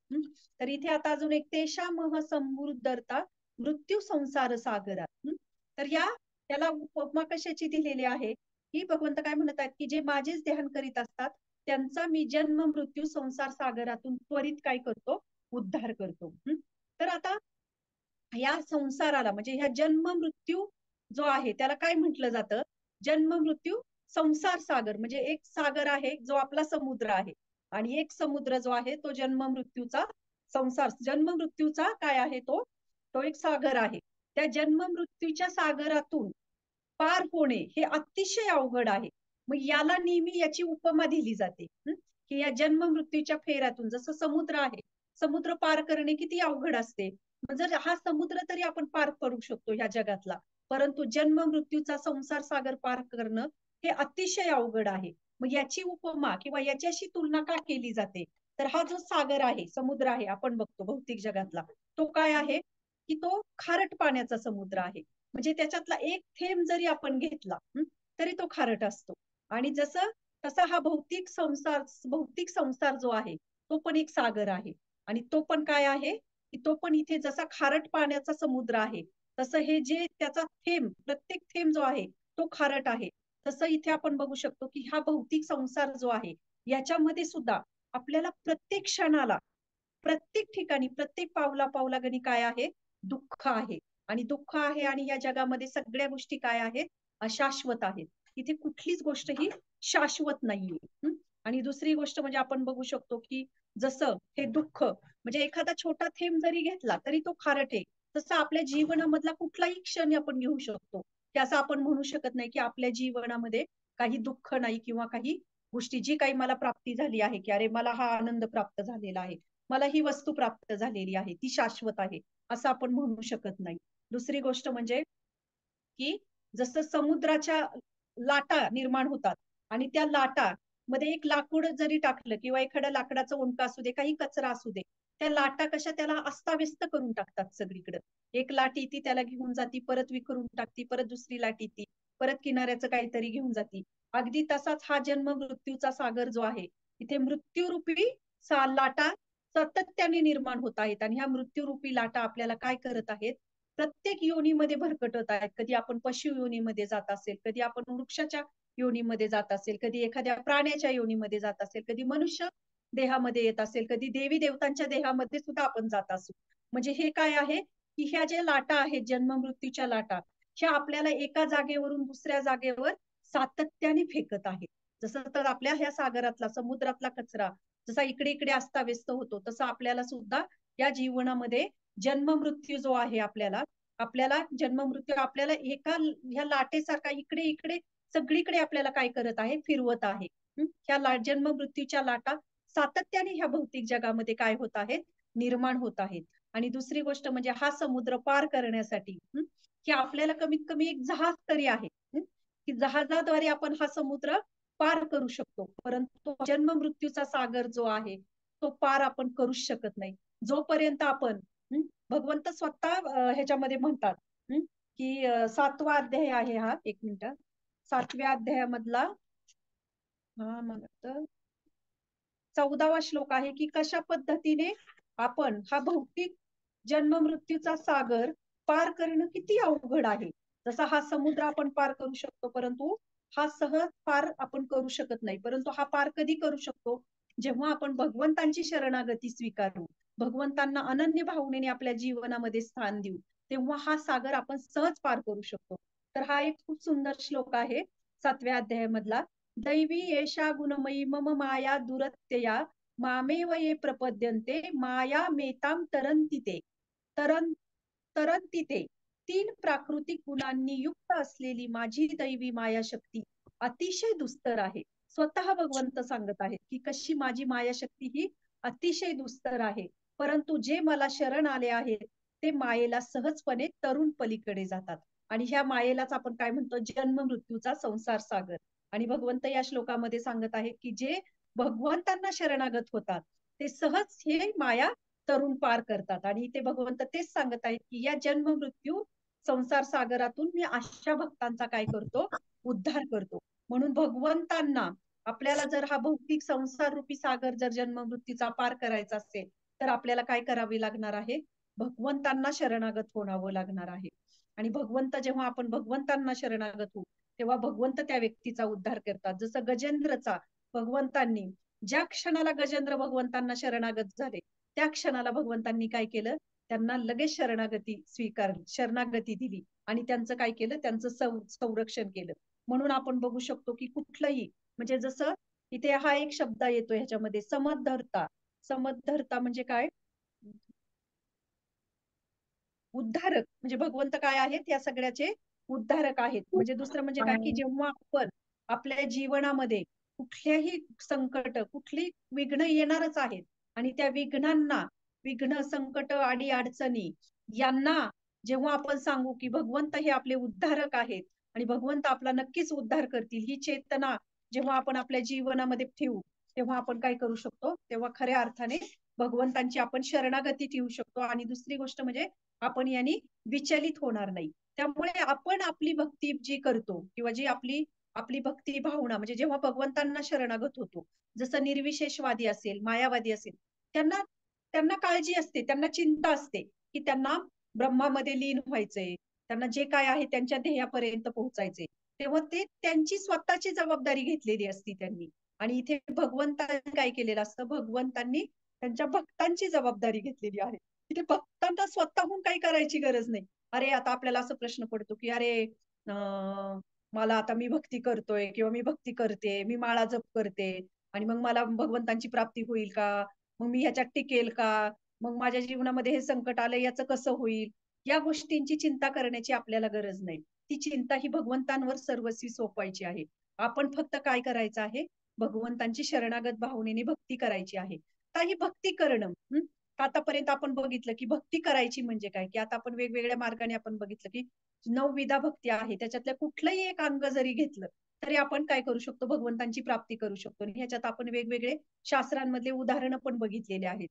Speaker 2: तर इथे आता अजून एक तेशा मह समृद्धता मृत्यू संसार सागरात तर त्याला उपमा कशाची दिलेली आहे की भगवंत काय म्हणत आहेत की जे माझेच ध्यान करीत असतात त्यांचा मी जन्म मृत्यू संसार सागरातून त्वरित काय करतो उद्धार करतो तर आता या संसाराला म्हणजे ह्या जन्म मृत्यू जो आहे त्याला काय म्हटलं जातं जन्म मृत्यू संसार सागर म्हणजे एक सागर आहे जो आपला समुद्र आहे आणि एक समुद्र जो आहे तो जन्म मृत्यूचा संसार जन्म मृत्यूचा काय आहे तो तो एक सागर आहे त्या जन्म मृत्यूच्या सागरातून पार होणे हे अतिशय अवघड आहे मग याला नेहमी याची उपमा दिली जाते की या जन्म मृत्यूच्या फेऱ्यातून जसं समुद्र आहे समुद्र पार करणे किती अवघड असते जर हा समुद्र तरी आपण पार करू शकतो ह्या जगातला परंतु जन्म मृत्यूचा संसार सागर पार करणं हे अतिशय अवघड आहे मग याची उपमा किंवा याच्याशी तुलना का केली जाते तर हा जो सागर आहे समुद्र आहे आपण बघतो भौतिक जगातला तो काय आहे की तो खारट पाण्याचा समुद्र आहे म्हणजे त्याच्यातला एक थेंब जरी आपण घेतला तरी तो खारट असतो आणि जसं तसा हा भौतिक संसार जो आहे तो पण एक सागर आहे आणि तो पण काय आहे की तो पण इथे जसा खारट पाण्याचा समुद्र आहे तसं हे जे त्याचा थेंब प्रत्येक थेंब जो आहे तो खारट आहे तसं इथे आपण बघू शकतो की हा भौतिक संसार जो आहे याच्यामध्ये सुद्धा आपल्याला प्रत्येक क्षणाला प्रत्येक ठिकाणी प्रत्येक पावला पावला गणी काय आहे दुःख आहे आणि दुःख आहे आणि या जगामध्ये सगळ्या गोष्टी काय आहेत अशाश्वत आहेत इथे कुठलीच गोष्ट ही शाश्वत नाहीये आणि दुसरी गोष्ट म्हणजे आपण बघू शकतो की जसं हे दुःख म्हणजे एखादा छोटा थेंब जरी घेतला तरी तो खारट आहे तसं आपल्या जीवनामधला कुठलाही क्षण आपण घेऊ शकतो की असं आपण म्हणू शकत नाही की आपल्या जीवनामध्ये काही दुःख नाही किंवा काही गोष्टी जी काही मला प्राप्ती झाली आहे की अरे मला हा आनंद प्राप्त झालेला आहे मला ही वस्तू प्राप्त झालेली आहे ती शाश्वत आहे असं आपण म्हणू शकत नाही दुसरी गोष्ट म्हणजे की जसं समुद्राच्या लाटा निर्माण होतात आणि त्या लाटा मध्ये एक लाकूड जरी टाकलं किंवा एखाद्या लाकडाचं उंट असू दे काही कचरा असू दे त्या लाटा कशा त्याला अस्ताव्यस्त करून टाकतात सगळीकडे एक लाट येते त्याला घेऊन जाती परत विखरून टाकती परत दुसरी लाट येते परत किनाऱ्याचं काहीतरी घेऊन जाती अगदी तसाच हा जन्म मृत्यूचा सागर जो आहे इथे मृत्यूरूपी लाटा सातत्याने निर्माण होत आहेत आणि ह्या मृत्यूरूपी लाटा आपल्याला काय करत आहेत, प्रत्येक योनीमध्ये भरकटत आहेत. कधी आपण पशु योनीमध्ये जात असेल, कधी आपण वृक्षाच्या योनीमध्ये जात असेल, कधी एखाद्या प्राण्याच्या योनीमध्ये जात असेल, कधी मनुष्य देहामध्ये येत असेल, कधी देवी देवतांच्या देहामध्ये सुद्धा आपण जात असू. म्हणजे हे काय आहे की ह्या ज्या लाटा आहेत, जन्म मृत्यूच्या लाटा, ह्या आपल्याला एका जागेवरून दुसऱ्या जागेवर सातत्याने फेकत आहेत. जसं तर आपल्या ह्या सागरातला समुद्रातला कचरा जसा इकडे इकडे अस्ताव्यस्त होतो, तसं आपल्याला सुद्धा या जीवनामध्ये जन्म मृत्यू जो आहे आपल्याला आपल्याला जन्म मृत्यू आपल्याला एका ह्या लाटेसारखा इकडे इकडे सगळीकडे आपल्याला काय करत आहे, फिरवत आहे. ह्या जन्म मृत्यूच्या लाटा सातत्याने ह्या भौतिक जगामध्ये काय होत आहेत, निर्माण होत आहेत. आणि दुसरी गोष्ट म्हणजे हा समुद्र पार करण्यासाठी की आपल्याला कमीत कमी एक जहाज तरी आहे, की जहाजाद्वारे आपण हा समुद्र पार करू शकतो. परंतु जन्म मृत्यूचा सागर जो आहे तो पार आपण करूच शकत नाही. जोपर्यंत आपण भगवंत स्वतः ह्याच्यामध्ये म्हणतात की 7वा अध्याय आहे हा, एक मिनिट, 7व्या अध्यायामधला हा म्हणत 14वा श्लोक आहे की कशा पद्धतीने आपण हा भौतिक जन्म मृत्यूचा सागर पार करणं किती अवघड आहे. जसा हा समुद्र आपण पार करू शकतो, परंतु हा सहज पार आपण करू शकत नाही. परंतु हा पार कधी करू शकतो, जेव्हा आपण भगवंतांची शरणागती स्वीकारू, भगवंतांना अनन्य भावनेने आपल्या जीवनामध्ये स्थान देऊ, तेव्हा हा सागर आपण सहज पार करू शकतो. तर हा एक खूप सुंदर श्लोक आहे 7व्या अध्यायामधला. दैवी येषा गुणमयी मम माया दुरत्यया मामेव ये प्रपद्यन्ते माया मेताम तरंती ते 3 प्राकृतिक गुणांनी युक्त असलेली माझी दैवी माया शक्ती अतिशय दुस्तर आहे. स्वतः भगवंत सांगत आहेत की कशी माझी माया शक्ती ही अतिशय दुस्तर आहे. परंतु जे मला शरण आले आहेत ते मायेला सहजपणे तरुण पलीकडे जातात. आणि ह्या मायेलाच आपण काय म्हणतो, जन्म मृत्यूचा संसार सागर. आणि भगवंत या श्लोकामध्ये सांगत आहेत की जे भगवंतांना शरणागत होतात ते सहज हे माया तरुण पार करतात. आणि ते भगवंत तेच सांगत आहेत की या जन्म मृत्यू संसार सागरातून मी अशा भक्तांचा काय करतो, उद्धार करतो. म्हणून भगवंतांना आपल्याला जर हा भौतिक संसार रूपी सागर जर जन्म मृत्यूचा पार करायचा असेल तर आपल्याला काय करावे लागणार आहे, भगवंतांना शरणागत होणावं लागणार आहे. आणि भगवंत जेव्हा आपण भगवंतांना शरणागत होऊ तेव्हा भगवंत त्या व्यक्तीचा उद्धार करतात. जसं गजेंद्रचा भगवंतांनी ज्या क्षणाला गजेंद्र भगवंतांना शरणागत झाले त्या क्षणाला भगवंतांनी काय केलं, त्यांना लगेच शरणागती दिली आणि त्यांचं काय केलं, त्यांचं संरक्षण केलं. म्हणून आपण बघू शकतो की कुठलंही म्हणजे जसं इथे हा एक शब्द येतो ह्याच्यामध्ये समद्धरता. समद्धरता म्हणजे काय, उद्धारक. म्हणजे भगवंत काय आहेत, या सगळ्याचे उद्धारक आहेत. म्हणजे दुसरं म्हणजे काय की जेव्हा आपण आपल्या जीवनामध्ये कुठल्याही संकट कुठली विघ्न येणारच आहेत आणि त्या विघ्न संकट आणि अडचणी यांना जेव्हा आपण सांगू की भगवंत हे आपले उद्धारक आहेत आणि भगवंत आपला नक्कीच उद्धार करतील, ही चेतना जेव्हा आपण आपल्या जीवनामध्ये ठेवू तेव्हा आपण काय करू शकतो, तेव्हा खऱ्या अर्थाने भगवंतांची आपण शरणागती ठेवू शकतो. आणि दुसरी गोष्ट म्हणजे आपण यांनी विचलित होणार नाही. त्यामुळे आपण आपली भक्ती जी करतो किंवा जी आपली आपली भक्ती भावना म्हणजे जेव्हा भगवंतांना शरणागत होतो, जसं निर्विशेषवादी असेल, मायावादी असेल, त्यांना त्यांना काळजी असते, त्यांना चिंता असते की त्यांना ब्रह्मामध्ये लीन व्हायचंय, त्यांना जे काय आहे त्यांच्या ध्येयापर्यंत पोहोचायचे. तेव्हा ते त्यांची स्वतःची जबाबदारी घेतलेली असती त्यांनी. आणि इथे भगवंतांनी काय केलेलं असतं, भगवंतांनी त्यांच्या भक्तांची जबाबदारी घेतलेली आहे. इथे भक्तांना स्वतःहून काही करायची गरज नाही. अरे आता आपल्याला असं प्रश्न पडतो की अरे मला आता मी भक्ती करतोय किंवा मी भक्ती करते, मी माळा जप करते आणि मग मला भगवंतांची प्राप्ती होईल का, मग मी ह्याच्यात टिकेल का, मग माझ्या जीवनामध्ये हे संकट आलं याचं कसं होईल, या गोष्टींची चिंता करण्याची आपल्याला गरज नाही. ती चिंता ही भगवंतांवर सर्वस्वी सोपवायची आहे. आपण फक्त काय करायचं आहे, भगवंतांची शरणागत भावनेने भक्ती करायची आहे. तर ही भक्ती करणं आतापर्यंत आपण बघितलं की भक्ती करायची म्हणजे काय, की आता आपण वेगवेगळ्या मार्गाने आपण बघितलं की 9 विधा भक्ती आहे, त्याच्यातल्या कुठलंही एक अंग जरी घेतलं तरी आपण काय करू शकतो, भगवंतांची प्राप्ती करू शकतो. आणि ह्याच्यात आपण वेगवेगळे शास्त्रांमधले उदाहरणं पण बघितलेले आहेत.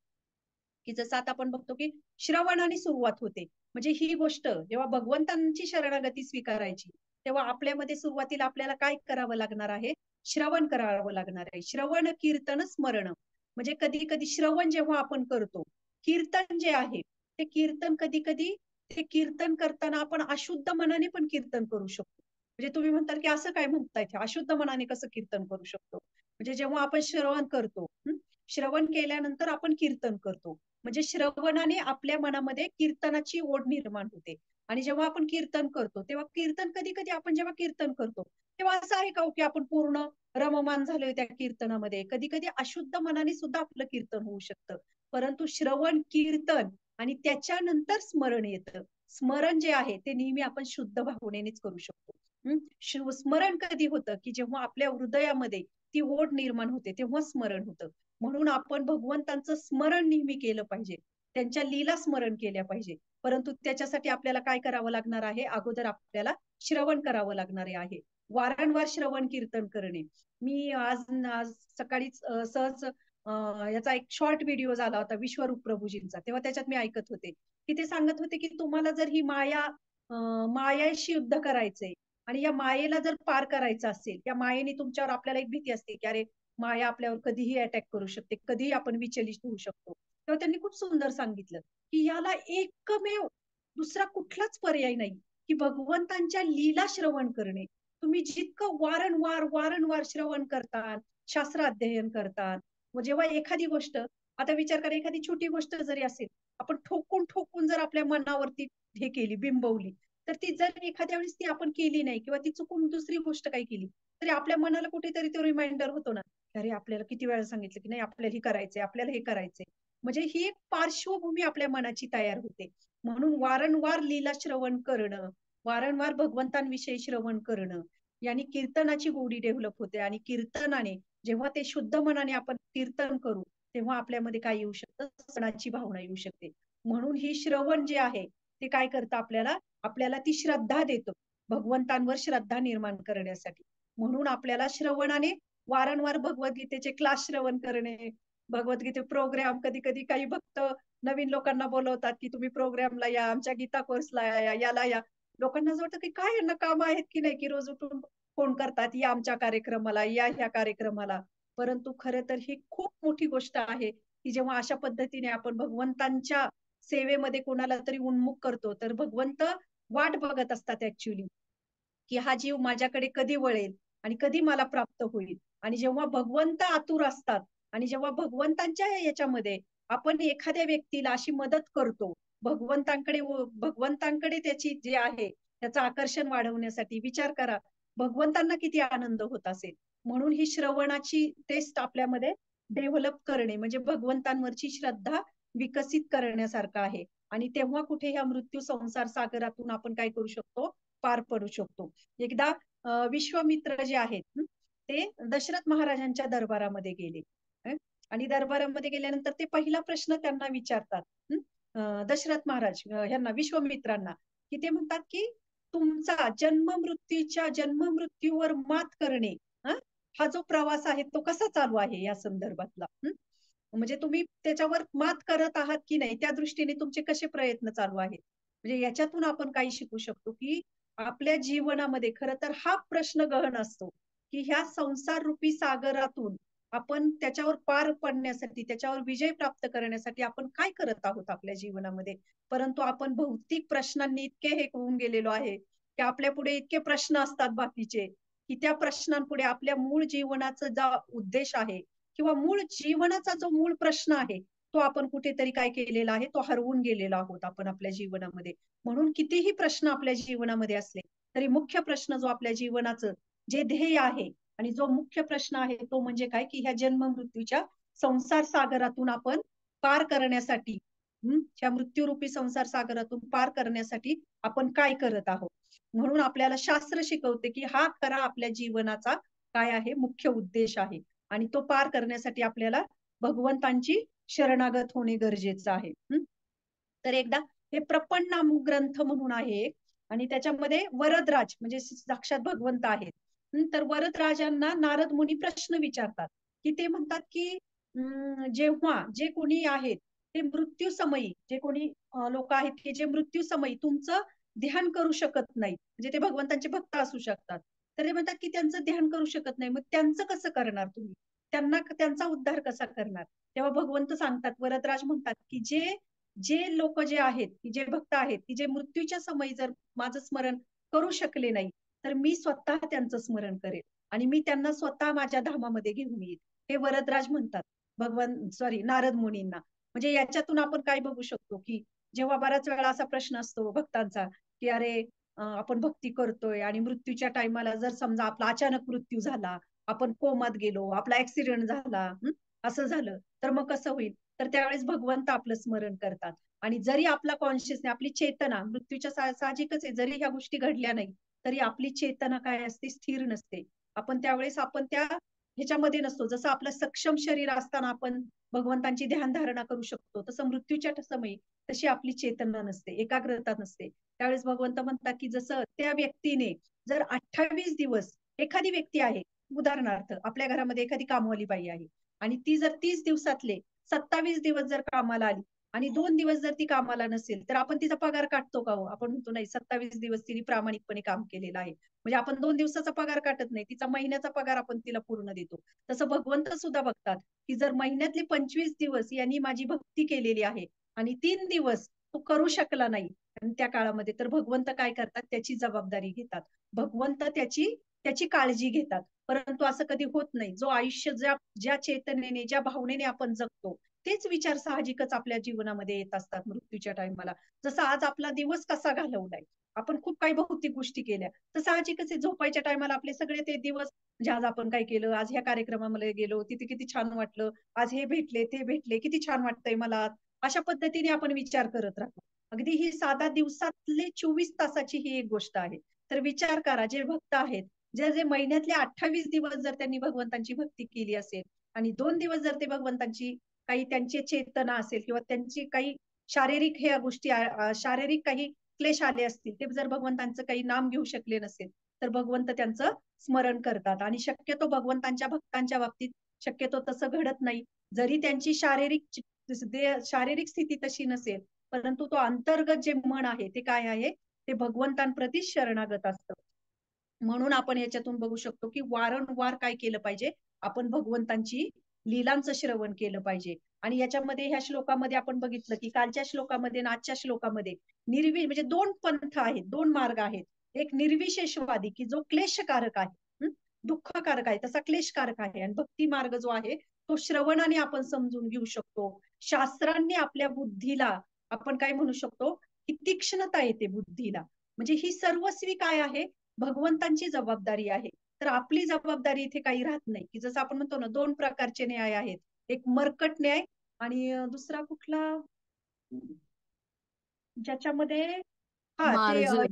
Speaker 2: की जसं आता आपण बघतो की श्रवणाने सुरुवात होते. म्हणजे ही गोष्ट जेव्हा भगवंतांची शरणागती स्वीकारायची तेव्हा आपल्यामध्ये सुरुवातीला आपल्याला काय करावं लागणार आहे, श्रवण करावं लागणार आहे. श्रवण कीर्तन स्मरण म्हणजे कधी कधी श्रवण जेव्हा आपण करतो, कीर्तन जे आहे ते कीर्तन कधी कधी ते कीर्तन करताना आपण अशुद्ध मनाने पण कीर्तन करू शकतो. म्हणजे तुम्ही म्हणताल की असं काय म्हणताय, अशुद्ध मनाने कसं कीर्तन करू शकतो? म्हणजे जेव्हा आपण श्रवण करतो, श्रवण केल्यानंतर आपण कीर्तन करतो. म्हणजे श्रवणाने आपल्या मनामध्ये कीर्तनाची ओढ निर्माण होते. आणि जेव्हा आपण कीर्तन करतो, तेव्हा कीर्तन कधी कधी आपण जेव्हा कीर्तन करतो, तेव्हा असं आहे का हो, की आपण पूर्ण रममान झालोय त्या कीर्तनामध्ये? कधी कधी अशुद्ध मनाने सुद्धा आपलं कीर्तन होऊ शकतं. परंतु श्रवण, कीर्तन आणि त्याच्यानंतर स्मरण येतं. स्मरण जे आहे ते नेहमी आपण शुद्ध भावनेनेच करू शकतो. स्मरण कधी होतं, की जेव्हा आपल्या हृदयामध्ये ती ओढ निर्माण होते, तेव्हा स्मरण होतं. म्हणून आपण भगवंतांचं स्मरण नेहमी केलं पाहिजे. त्यांच्या लीला स्मरण केल्या पाहिजे. परंतु त्याच्यासाठी आपल्याला काय करावं लागणार आहे? अगोदर आपल्याला श्रवण करावं लागणार आहे. वारंवार श्रवण कीर्तन करणे. मी आज सकाळीच सहज याचा एक शॉर्ट व्हिडिओ झाला होता विश्वरूप प्रभूजींचा. तेव्हा त्याच्यात मी ऐकत होते, की ते सांगत होते, की तुम्हाला जर ही मायाशी युद्ध करायचंय आणि या मायेला जर पार करायचं असेल, या मायेने तुमच्यावर आपल्याला एक भीती असते, की अरे माया आपल्यावर कधीही अटॅक करू शकते, कधीही आपण विचलित होऊ शकतो. तेव्हा त्यांनी खूप सुंदर सांगितलं, की याला एकमेव दुसरा कुठलाच पर्याय नाही, की भगवंतांच्या लीला श्रवण करणे. तुम्ही जितकं वारंवार श्रवण करता, शास्त्र अध्ययन करतात, मग जेव्हा एखादी गोष्ट, आता विचार करा, एखादी छोटी गोष्ट जरी असेल, आपण ठोकून जर आपल्या मनावरती हे केली, बिंबवली, तर ती जर एखाद्या वेळेस ती आपण केली नाही किंवा ती चुकून दुसरी गोष्ट काही केली, तरी आपल्या मनाला कुठेतरी तो रिमाइंडर होतो ना, अरे आपल्याला किती वेळा सांगितलं की नाही, आपल्याला हे करायचंय, आपल्याला हे करायचंय. म्हणजे ही एक पार्श्वभूमी आपल्या मनाची तयार होते. म्हणून वारंवार लीला श्रवण करणं, वारंवार भगवंतांविषयी श्रवण करणं, याने कीर्तनाची गोडी डेव्हलप होते. आणि कीर्तनाने जेव्हा ते शुद्ध मनाने आपण कीर्तन करू, तेव्हा आपल्यामध्ये काय येऊ शकतं? सणाची भावना येऊ शकते. म्हणून ही श्रवण जे आहे ते काय करतं आपल्याला? आपल्याला ती श्रद्धा देतं. भगवंतांवर श्रद्धा निर्माण करण्यासाठी. म्हणून आपल्याला श्रवणाने वारंवार भगवद्गीतेचे क्लास श्रवण करणे, भगवद्गीते प्रोग्राम, कधी कधी काही भक्त नवीन लोकांना बोलवतात, की तुम्ही प्रोग्रामला या, आमच्या गीता कोर्सला या, याला या. लोकांना असं वाटतं, की काय यांना काम आहेत की नाही, की रोज उठून फोन करतात, या आमच्या कार्यक्रमाला, या ह्या कार्यक्रमाला. परंतु खरं तर ही खूप मोठी गोष्ट आहे, की जेव्हा अशा पद्धतीने आपण भगवंतांच्या सेवेमध्ये कोणाला तरी उन्मुख करतो, तर भगवंत वाट बघत असतात ऍक्च्युली, की हा जीव माझ्याकडे कधी वळेल आणि कधी मला प्राप्त होईल. आणि जेव्हा भगवंत आतुर असतात आणि जेव्हा भगवंतांच्या याच्यामध्ये आपण एखाद्या व्यक्तीला अशी मदत करतो, भगवंतांकडे त्याची जे आहे त्याचं आकर्षण वाढवण्यासाठी, विचार करा भगवंतांना किती आनंद होत असेल. म्हणून ही श्रवणाची टेस्ट आपल्यामध्ये डेव्हलप करणे म्हणजे भगवंतांवरची श्रद्धा विकसित करण्यासारखं आहे. आणि तेव्हा कुठे ह्या मृत्यू संसार सागरातून आपण काय करू शकतो? पार पडू शकतो. एकदा विश्वामित्र जे आहेत ते दशरथ महाराजांच्या दरबारामध्ये गेले. आणि दरबारामध्ये गेल्यानंतर ते पहिला प्रश्न त्यांना विचारतात, दशरथ महाराज ह्यांना, विश्वामित्रांना, की ते म्हणतात की तुमचा जन्म मृत्यूवर मात करणे, हा जो प्रवास आहे तो कसा चालू आहे या संदर्भातला. म्हणजे तुम्ही त्याच्यावर मात करत आहात की नाही, त्या दृष्टीने तुमचे कसे प्रयत्न चालू आहेत. म्हणजे याच्यातून आपण काही शिकू शकतो, की आपल्या जीवनामध्ये खरं तर हा प्रश्न गहन असतो, की ह्या संसार रूपी सागरातून आपण त्याच्यावर पार पडण्यासाठी, त्याच्यावर विजय प्राप्त करण्यासाठी आपण काय करत आहोत आपल्या जीवनामध्ये. परंतु आपण भौतिक प्रश्नांनी इतके हे होऊन गेलेलो आहे, की आपल्या पुढे इतके प्रश्न असतात बाकीचे, की त्या प्रश्नांपुढे आपल्या मूळ जीवनाचा जो उद्देश आहे किंवा मूळ जीवनाचा जो मूळ प्रश्न आहे, तो आपण कुठेतरी काय केलेला आहे, तो हरवून गेलेला आहोत आपण आपल्या जीवनामध्ये. म्हणून कितीही प्रश्न आपल्या जीवनामध्ये असले तरी मुख्य प्रश्न जो आपल्या जीवनाचं जे ध्येय आहे आणि जो मुख्य प्रश्न आहे तो म्हणजे काय, की ह्या जन्म मृत्यूच्या संसार सागरातून आपण पार करण्यासाठी, ह्या मृत्यूरूपी संसार सागरातून पार करण्यासाठी आपण काय करत आहोत. म्हणून आपल्याला शास्त्र शिकवते, की हा खरा आपल्या जीवनाचा काय आहे, मुख्य उद्देश आहे. आणि तो पार करण्यासाठी आपल्याला भगवंतांची शरणागत होणे गरजेचं आहे. तर एकदा हे प्रपन्न नाम ग्रंथ म्हणून आहे एक, आणि त्याच्यामध्ये वरदराज म्हणजे साक्षात भगवंत आहेत. तर वरदराजांना नारद मुनी प्रश्न विचारतात, की ते म्हणतात की जेव्हा जे कोणी आहेत ते मृत्यू समयी, जे कोणी लोक आहेत की जे मृत्यू समयी तुमचं ध्यान करू शकत नाही, म्हणजे ते भगवंतांचे भक्त असू शकतात, तर ते म्हणतात की त्यांचं ध्यान करू शकत नाही, मग त्यांचं कसं करणार तुम्ही? त्यांना त्यांचा उद्धार कसा करणार? तेव्हा भगवंत सांगतात, वरदराज म्हणतात की जे जे लोक जे आहेत, की जे भक्त आहेत, की जे मृत्यूच्या समयी जर माझं स्मरण करू शकले नाही, तर मी स्वतः त्यांचं स्मरण करेल आणि मी त्यांना स्वतः माझ्या धामामध्ये घेऊन येईल. हे वरदराज म्हणतात नारद मुनींना. म्हणजे याच्यातून आपण काय बघू शकतो, की जेव्हा बऱ्याच वेळा असा प्रश्न असतो भक्तांचा, की अरे आपण भक्ती करतोय आणि मृत्यूच्या टायमाला जर समजा आपला अचानक मृत्यू झाला, आपण कोमात गेलो, आपला ऍक्सिडेंट झाला, असं झालं, तर मग कसं होईल? तर त्यावेळेस भगवंत आपलं स्मरण करतात. आणि जरी आपला कॉन्शियस नाही, आपली चेतना मृत्यूच्या साहजिकच आहे, जरी ह्या गोष्टी घडल्या नाही, तरी आपली चेतना काय असते? स्थिर नसते. आपण त्यावेळेस आपण त्या ह्याच्यामध्ये नसतो. जसं आपलं सक्षम शरीर असताना आपण भगवंतांची ध्यान धारणा करू शकतो, तसं मृत्यूच्या समयी तशी आपली चेतना नसते, एकाग्रता नसते. त्यावेळेस भगवंत म्हणतात की जसं त्या व्यक्तीने जर 28 दिवस, एखादी व्यक्ती आहे, उदाहरणार्थ आपल्या घरामध्ये एखादी कामवाली बाई आहे आणि ती जर 30 दिवसातले 27 दिवस जर कामाला आली आणि 2 दिवस जर ती कामाला नसेल, तर आपण तिचा पगार काटतो का हो? आपण म्हणतो नाही, 27 दिवस तिने प्रामाणिकपणे काम केलेलं आहे. म्हणजे आपण 2 दिवसाचा पगार काटत नाही, तिचा महिन्याचा पगार आपण तिला पूर्ण देतो. तसं भगवंत सुद्धा बघतात की जर महिन्यातले 25 दिवस यांनी माझी भक्ती केलेली आहे आणि 3 दिवस तो करू शकला नाही आणि त्या काळामध्ये, तर भगवंत काय करतात? त्याची जबाबदारी घेतात. भगवंत त्याची त्याची काळजी घेतात. परंतु असं कधी होत नाही. जो आयुष्य ज्या ज्या चेतनेने, ज्या भावनेने आपण जगतो, तेच विचार साहजिकच आपल्या जीवनामध्ये येत असतात मृत्यूच्या टाइमला. जसं आज आपला दिवस कसा घालवलाय, आपण खूप काही भौतिक गोष्टी केल्या, तर साहजिकच आहे झोपायच्या टायमाला आपले सगळे ते दिवस, म्हणजे आज आपण काय केलं, आज ह्या कार्यक्रमामध्ये गेलो, तिथे किती छान वाटलं, आज हे भेटले, ते भेटले, किती छान वाटतंय मला. अशा पद्धतीने आपण विचार करत राहतो. अगदी ही साधा दिवसातले 24 तासाची ही एक गोष्ट आहे. तर विचार करा, जे भक्त आहेत, जे जे महिन्यातले 28 दिवस जर त्यांनी भगवंतांची भक्ती केली असेल आणि 2 दिवस जर ते भगवंतांची काही त्यांची चेतना असेल किंवा त्यांची काही शारीरिक ह्या गोष्टी शारीरिक काही क्लेश आले असतील, ते जर भगवंतांचं काही नाम घेऊ शकले नसेल, तर भगवंत त्यांचं स्मरण करतात. आणि शक्यतो भगवंतांच्या भक्तांच्या बाबतीत शक्यतो तसं घडत नाही. जरी त्यांची शारीरिक स्थिती तशी नसेल, परंतु तो अंतर्गत जे मन आहे ते काय आहे? ते भगवंतांप्रती शरणागत असतं. म्हणून आपण याच्यातून बघू शकतो की वारंवार काय केलं पाहिजे? आपण भगवंतांची लीलांचं श्रवण केलं पाहिजे. आणि याच्यामध्ये ह्या श्लोकामध्ये आपण बघितलं की कालच्या श्लोकामध्ये आणि आजच्या श्लोकामध्ये म्हणजे दोन पंथ आहेत, दोन मार्ग आहेत. एक निर्विशेषवादी की जो क्लेशकारक आहे, दुःखकारक आहे, तसा क्लेशकारक आहे. आणि भक्ती मार्ग जो आहे तो श्रवणाने आपण समजून घेऊ शकतो. शास्त्रांनी आपल्या बुद्धीला आपण काय म्हणू शकतो? की तीक्ष्णता येते बुद्धीला. म्हणजे ही सर्वस्वी काय आहे? भगवंतांची जबाबदारी आहे. तर आपली जबाबदारी इथे काही राहत नाही, की जसं आपण म्हणतो ना, दोन प्रकारचे न्याय आहेत. एक मर्कट न्याय आणि दुसरा कुठला, ज्याच्यामध्ये हा ते
Speaker 1: मार्जर.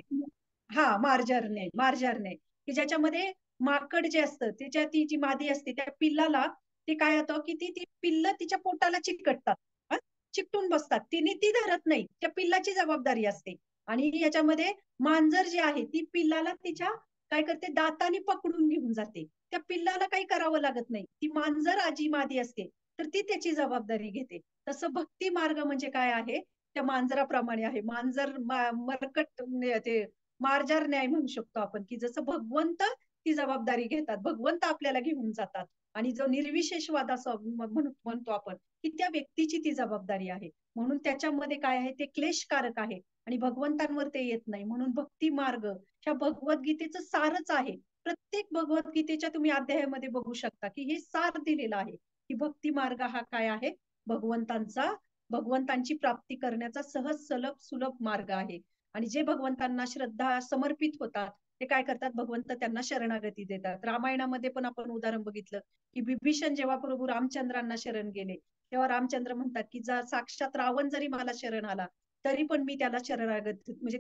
Speaker 2: मार्जर न्याय, मार्जर न्याय, की ज्याच्यामध्ये माकड जे असतं, त्याच्या ती जी मादी असते त्या पिल्लाला, ते काय होतं की ती ती पिल्ल तिच्या पोटाला चिकटतात, हा, चिकटून बसतात, तिने ती धरत नाही, त्या पिल्लाची जबाबदारी असते. आणि याच्यामध्ये मांजर जी आहे ती पिल्लाला तिच्या काय करते? दाताने पकडून घेऊन जाते. त्या पिल्लाला काही करावं लागत नाही, ती मांजर आजी मादी असते, तर ती त्याची जबाबदारी घेते. तसं भक्ती मार्ग म्हणजे काय आहे? त्या मांजराप्रमाणे आहे. मरकट ते मार्जार न्याय म्हणू शकतो आपण, की जसं भगवंत ती जबाबदारी घेतात, भगवंत आपल्याला घेऊन जातात. आणि जो निर्विशेषवाद असं म्हणतो आपण, की त्या व्यक्तीची ती जबाबदारी आहे. म्हणून त्याच्यामध्ये काय आहे? ते क्लेशकारक आहे आणि भगवंतांवर ते येत नाही. म्हणून भक्ती मार्ग ह्या भगवद्गीतेचं सारच आहे. प्रत्येक भगवद्गीतेच्या तुम्ही अध्यायामध्ये बघू शकता की हे सार दिलेलं आहे, की भक्ती मार्ग हा काय आहे? भगवंतांचा भगवंतांची प्राप्ती करण्याचा सहज सलभ सुलभ मार्ग आहे. आणि जे भगवंतांना श्रद्धा समर्पित होतात, ते काय करतात? भगवंत त्यांना शरणागती देतात. रामायणामध्ये पण आपण उदाहरण बघितलं की विभीषण जेव्हा प्रभू रामचंद्रांना शरण गेले, तेव्हा रामचंद्र म्हणतात की जर साक्षात रावण जरी मला शरण आला, तरी पण मी त्याला शरणागत, म्हणजे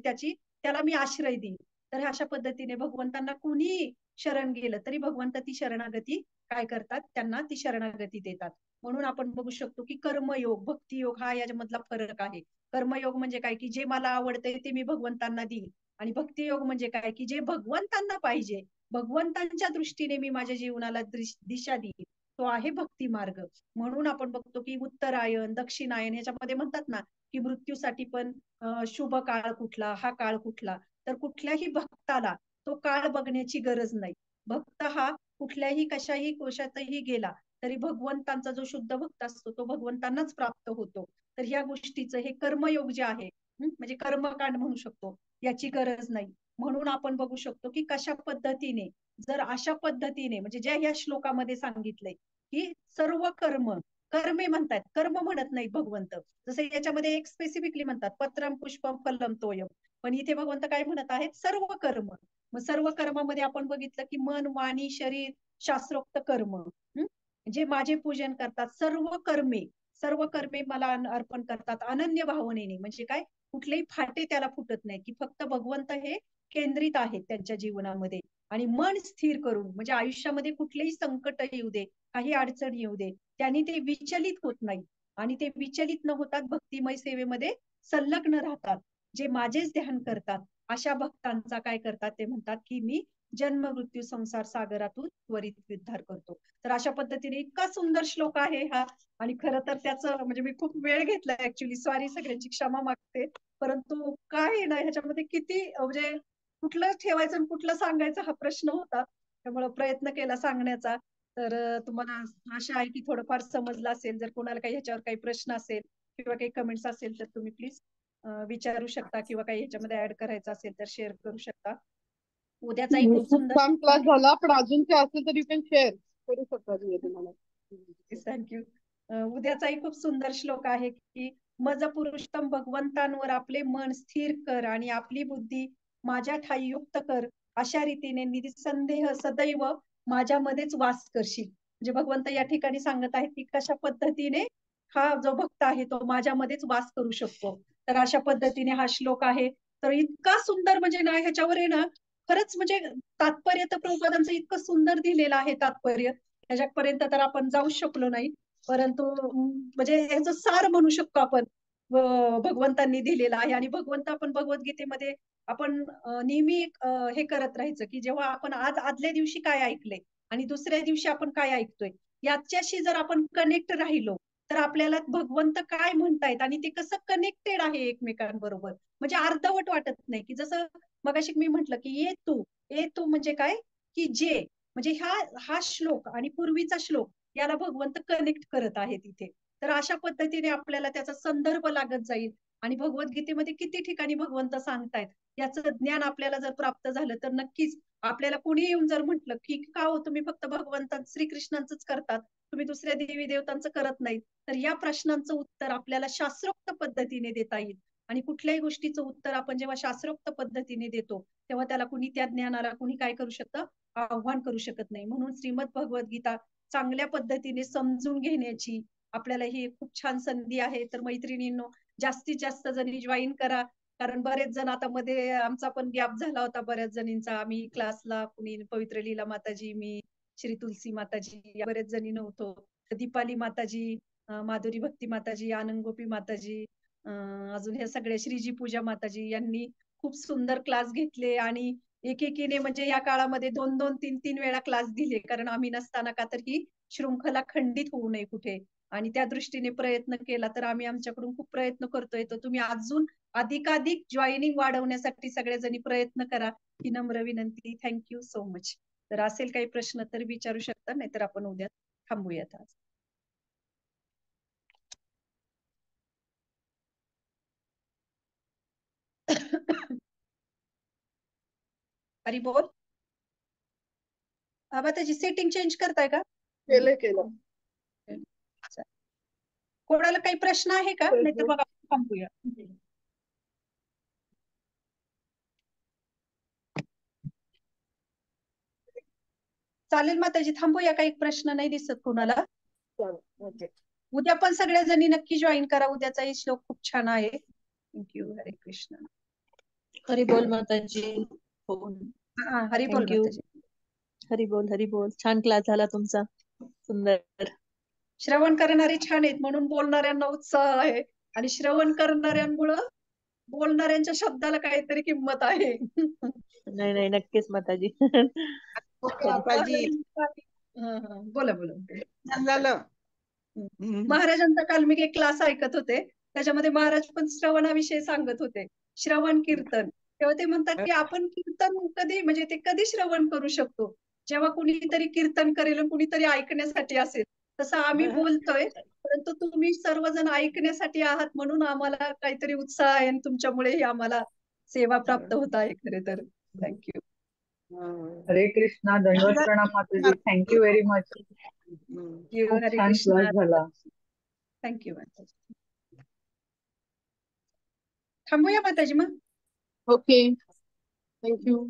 Speaker 2: त्याला मी आश्रय देईन. तर अशा पद्धतीने भगवंतांना कुणी शरण गेलं तरी भगवंत ती शरणागती काय करतात? त्यांना ती शरणागती देतात. म्हणून आपण बघू शकतो की कर्मयोग, भक्तियोग हा याच्यामधला फरक आहे. कर्मयोग म्हणजे काय? की जे मला आवडतंय ते मी भगवंतांना देईन. आणि भक्तियोग म्हणजे काय? की जे भगवंतांना पाहिजे, भगवंतांच्या दृष्टीने मी माझ्या जीवनाला दिशा देईन, तो आहे भक्ती मार्ग. म्हणून आपण बघतो की उत्तरायण, दक्षिणायन ह्याच्यामध्ये म्हणतात ना, की मृत्यूसाठी पण शुभ काळ कुठला, हा काळ कुठला, तर कुठल्याही भक्ताला तो काळ बघण्याची गरज नाही. भक्त हा कुठल्याही कशाही कोशातही गेला तरी भगवंतांचा जो शुद्ध भक्त असतो तो भगवंतांनाच प्राप्त होतो. तर ह्या गोष्टीचं हे कर्मयोग जे आहे, म्हणजे कर्मकांड म्हणू शकतो, याची गरज नाही. म्हणून आपण बघू शकतो की कशा पद्धतीने, जर अशा पद्धतीने म्हणजे ज्या ह्या श्लोकामध्ये सांगितलंय की सर्व कर्म, कर्मे म्हणतात, कर्म म्हणत नाहीत भगवंत. जसं याच्यामध्ये एक स्पेसिफिकली म्हणतात पत्रम पुष्पम फलम तोयम, पण इथे भगवंत काय म्हणत आहेत, सर्व कर्म. मग सर्व कर्मामध्ये आपण बघितलं की मन, वाणी, शरीर, शास्त्रोक्त कर्म, जे माझे पूजन करतात, सर्व कर्मे मला अर्पण करतात अनन्य भावनेने. म्हणजे काय, कुठलेही फाटे त्याला फुटत नाही, की फक्त भगवंत हे केंद्रित आहेत त्यांच्या जीवनामध्ये. आणि मन स्थिर करून, म्हणजे आयुष्यामध्ये कुठलेही संकट येऊ दे, काही अडचण येऊ दे, त्यांनी ते विचलित होत नाही. आणि ते विचलित न होतात भक्तिमय सेवेमध्ये संलग्न राहतात. जे माझेच ध्यान करतात अशा भक्तांचा काय करतात ते म्हणतात की मी जन्म मृत्यू संसार सागरातून त्वरित उद्धार करतो. तर अशा पद्धतीने इतका सुंदर श्लोक आहे हा. आणि खरं तर त्याचं म्हणजे मी खूप वेळ घेतला ऍक्च्युली, सॉरी, सगळ्यांची क्षमा मागते. परंतु काय आहे ना, ह्याच्यामध्ये किती म्हणजे कुठलं ठेवायचं आणि कुठलं सांगायचं हा प्रश्न होता. त्यामुळे प्रयत्न केला सांगण्याचा. तर तुम्हाला आशा आहे की थोडंफार समजलं असेल. जर कोणाला काही ह्याच्यावर काही प्रश्न असेल किंवा काही कमेंट्स असेल तर तुम्ही प्लीज विचारू शकता, किंवा काही ह्याच्यामध्ये ऍड करायचं असेल तर शेअर करू शकता. उद्याचाही खूप
Speaker 3: खूप
Speaker 2: सुंदर.
Speaker 3: छान क्लास झाला, पण अजून काय असेल तर यू कॅन शेअर करू शकता तुम्ही तुम्हाला.
Speaker 2: थँक्यू. उद्याचाही खूप सुंदर श्लोक आहे की मज पुरुषोत्तम भगवंतांवर आपले मन स्थिर कर आणि आपली बुद्धी माझ्या ठाई युक्त कर. अशा रीतीने निसंदेह सदैव माझ्यामध्येच वास करशील. म्हणजे भगवंत या ठिकाणी सांगत आहेत की कशा पद्धतीने हा जो भक्त आहे तो माझ्यामध्येच वास करू शकतो. तर अशा पद्धतीने हा श्लोक आहे. तर इतका सुंदर म्हणजे ना, ह्याच्यावर आहे ना खरंच म्हणजे तात्पर्य तर प्रभुपादांचं इतकं सुंदर दिलेलं आहे तात्पर्य, ह्याच्यापर्यंत तर आपण जाऊ शकलो नाही. परंतु म्हणजे याचं सार म्हणू शकतो आपण भगवंतांनी दिलेलं आहे. आणि भगवंत आपण भगवद्गीतेमध्ये आपण नेहमी हे करत राहायचं की जेव्हा आपण आज आदल्या दिवशी काय ऐकलंय आणि दुसऱ्या दिवशी आपण काय ऐकतोय, याच्याशी जर आपण कनेक्ट राहिलो तर आपल्याला भगवंत काय म्हणतायत आणि ते कसं कनेक्टेड आहे एकमेकांबरोबर, म्हणजे अर्धवट वाटत नाही. की जसं मगाशी मी म्हंटल की ये तू म्हणजे काय, की जे, म्हणजे हा श्लोक आणि पूर्वीचा श्लोक याला भगवंत कनेक्ट करत आहे तिथे. तर अशा पद्धतीने आपल्याला त्याचा संदर्भ लागत जाईल. आणि भगवद्गीतेमध्ये किती ठिकाणी भगवंत सांगतायत, याचं ज्ञान आपल्याला जर प्राप्त झालं तर नक्कीच आपल्याला कोणी येऊन जर म्हटलं की का हो तुम्ही फक्त भगवंत श्रीकृष्णांचंच करतात, तुम्ही दुसऱ्या देवी देवतांचं करत नाही, तर या प्रश्नांचं उत्तर आपल्याला शास्त्रोक्त पद्धतीने देता येईल. आणि कुठल्याही गोष्टीचं उत्तर आपण जेव्हा शास्त्रोक्त पद्धतीने देतो तेव्हा त्याला कुणी, त्या ज्ञानाला कुणी काय करू शकतं, आव्हान करू शकत नाही. म्हणून श्रीमद भगवद्गीता चांगल्या पद्धतीने समजून घेण्याची आपल्याला ही खूप छान संधी आहे. तर मैत्रिणींनो, जास्तीत जास्त जणी जॉईन करा. कारण बरेच जण आता मध्ये आमचा पण गॅप झाला होता बऱ्याच जणींचा. आम्ही क्लासला कुणी पवित्र लीला माताजी, मी श्री तुलसी माताजी या बरेच जणी नव्हतो. दीपाली माताजी, माधुरी भक्ती माताजी, आनंद गोपी माताजी, अजून हे सगळे श्रीजी पूजा माताजी यांनी खूप सुंदर क्लास घेतले. आणि एकेकीने म्हणजे या काळामध्ये 2-2, 3-3 वेळा क्लास दिले. कारण आम्ही नसताना का तर ही शृंखला खंडित होऊ नये कुठे. आणि त्या दृष्टीने प्रयत्न केला. तर आम्ही आमच्याकडून खूप प्रयत्न करतोय. तर तुम्ही अजून अधिकाधिक जॉईनिंग वाढवण्यासाठी सगळेजणी प्रयत्न करा, ही नम्र विनंती. Thank you so much. तर असेल काही प्रश्न तर विचारू शकता, नाहीतर आपण उद्या थांबूयात आज. हरी बोल. आता त्याची सेटिंग चेंज करताय का?
Speaker 3: केलं.
Speaker 2: कोणाला काही प्रश्न आहे का, नाहीतर मग आपण थांबूया. चालेल माताजी, थांबूया. काही प्रश्न नाही दिसत कोणाला. उद्या पण सगळ्या जणी नक्की जॉईन करा. उद्याचाही श्लोक खूप छान आहे. थँक्यू. हरे कृष्ण.
Speaker 1: हरी बोल माताजी.
Speaker 2: हरी बोल
Speaker 1: थँक्यू.
Speaker 2: माताजी.
Speaker 1: हरी बोल, हरी बोल. छान क्लास झाला तुमचा, सुंदर.
Speaker 2: श्रवण करणारे छान आहेत म्हणून बोलणाऱ्यांना उत्साह आहे. आणि श्रवण करणाऱ्यांमुळं बोलणाऱ्यांच्या शब्दाला काहीतरी किंमत आहे.
Speaker 1: नाही नाही, नक्कीच माताजी.
Speaker 3: माताजी
Speaker 2: बोला बोला.
Speaker 3: झालं.
Speaker 2: महाराजांचा काल मी एक क्लास ऐकत होते, त्याच्यामध्ये महाराज पण श्रवणाविषयी सांगत होते. श्रवण कीर्तन, तेव्हा ते म्हणतात की आपण कीर्तन कधी, म्हणजे ते कधी श्रवण करू शकतो, जेव्हा कुणीतरी कीर्तन करेल, कुणीतरी ऐकण्यासाठी असेल. तसं आम्ही बोलतोय, परंतु तुम्ही सर्वजण ऐकण्यासाठी आहात म्हणून आम्हाला काहीतरी उत्साह आहे आणि तुमच्यामुळे आम्हाला सेवा प्राप्त होत आहे खरे तर. थँक्यू.
Speaker 4: हरे कृष्णा, दंडवत प्रणाम माताजी. Thank you very much. खूप
Speaker 2: हरे
Speaker 4: छान
Speaker 2: कृष्णा.
Speaker 4: क्लास झाला.
Speaker 2: थँक्यू माताजी. थांबूया माताजी मग.
Speaker 3: Okay thank you.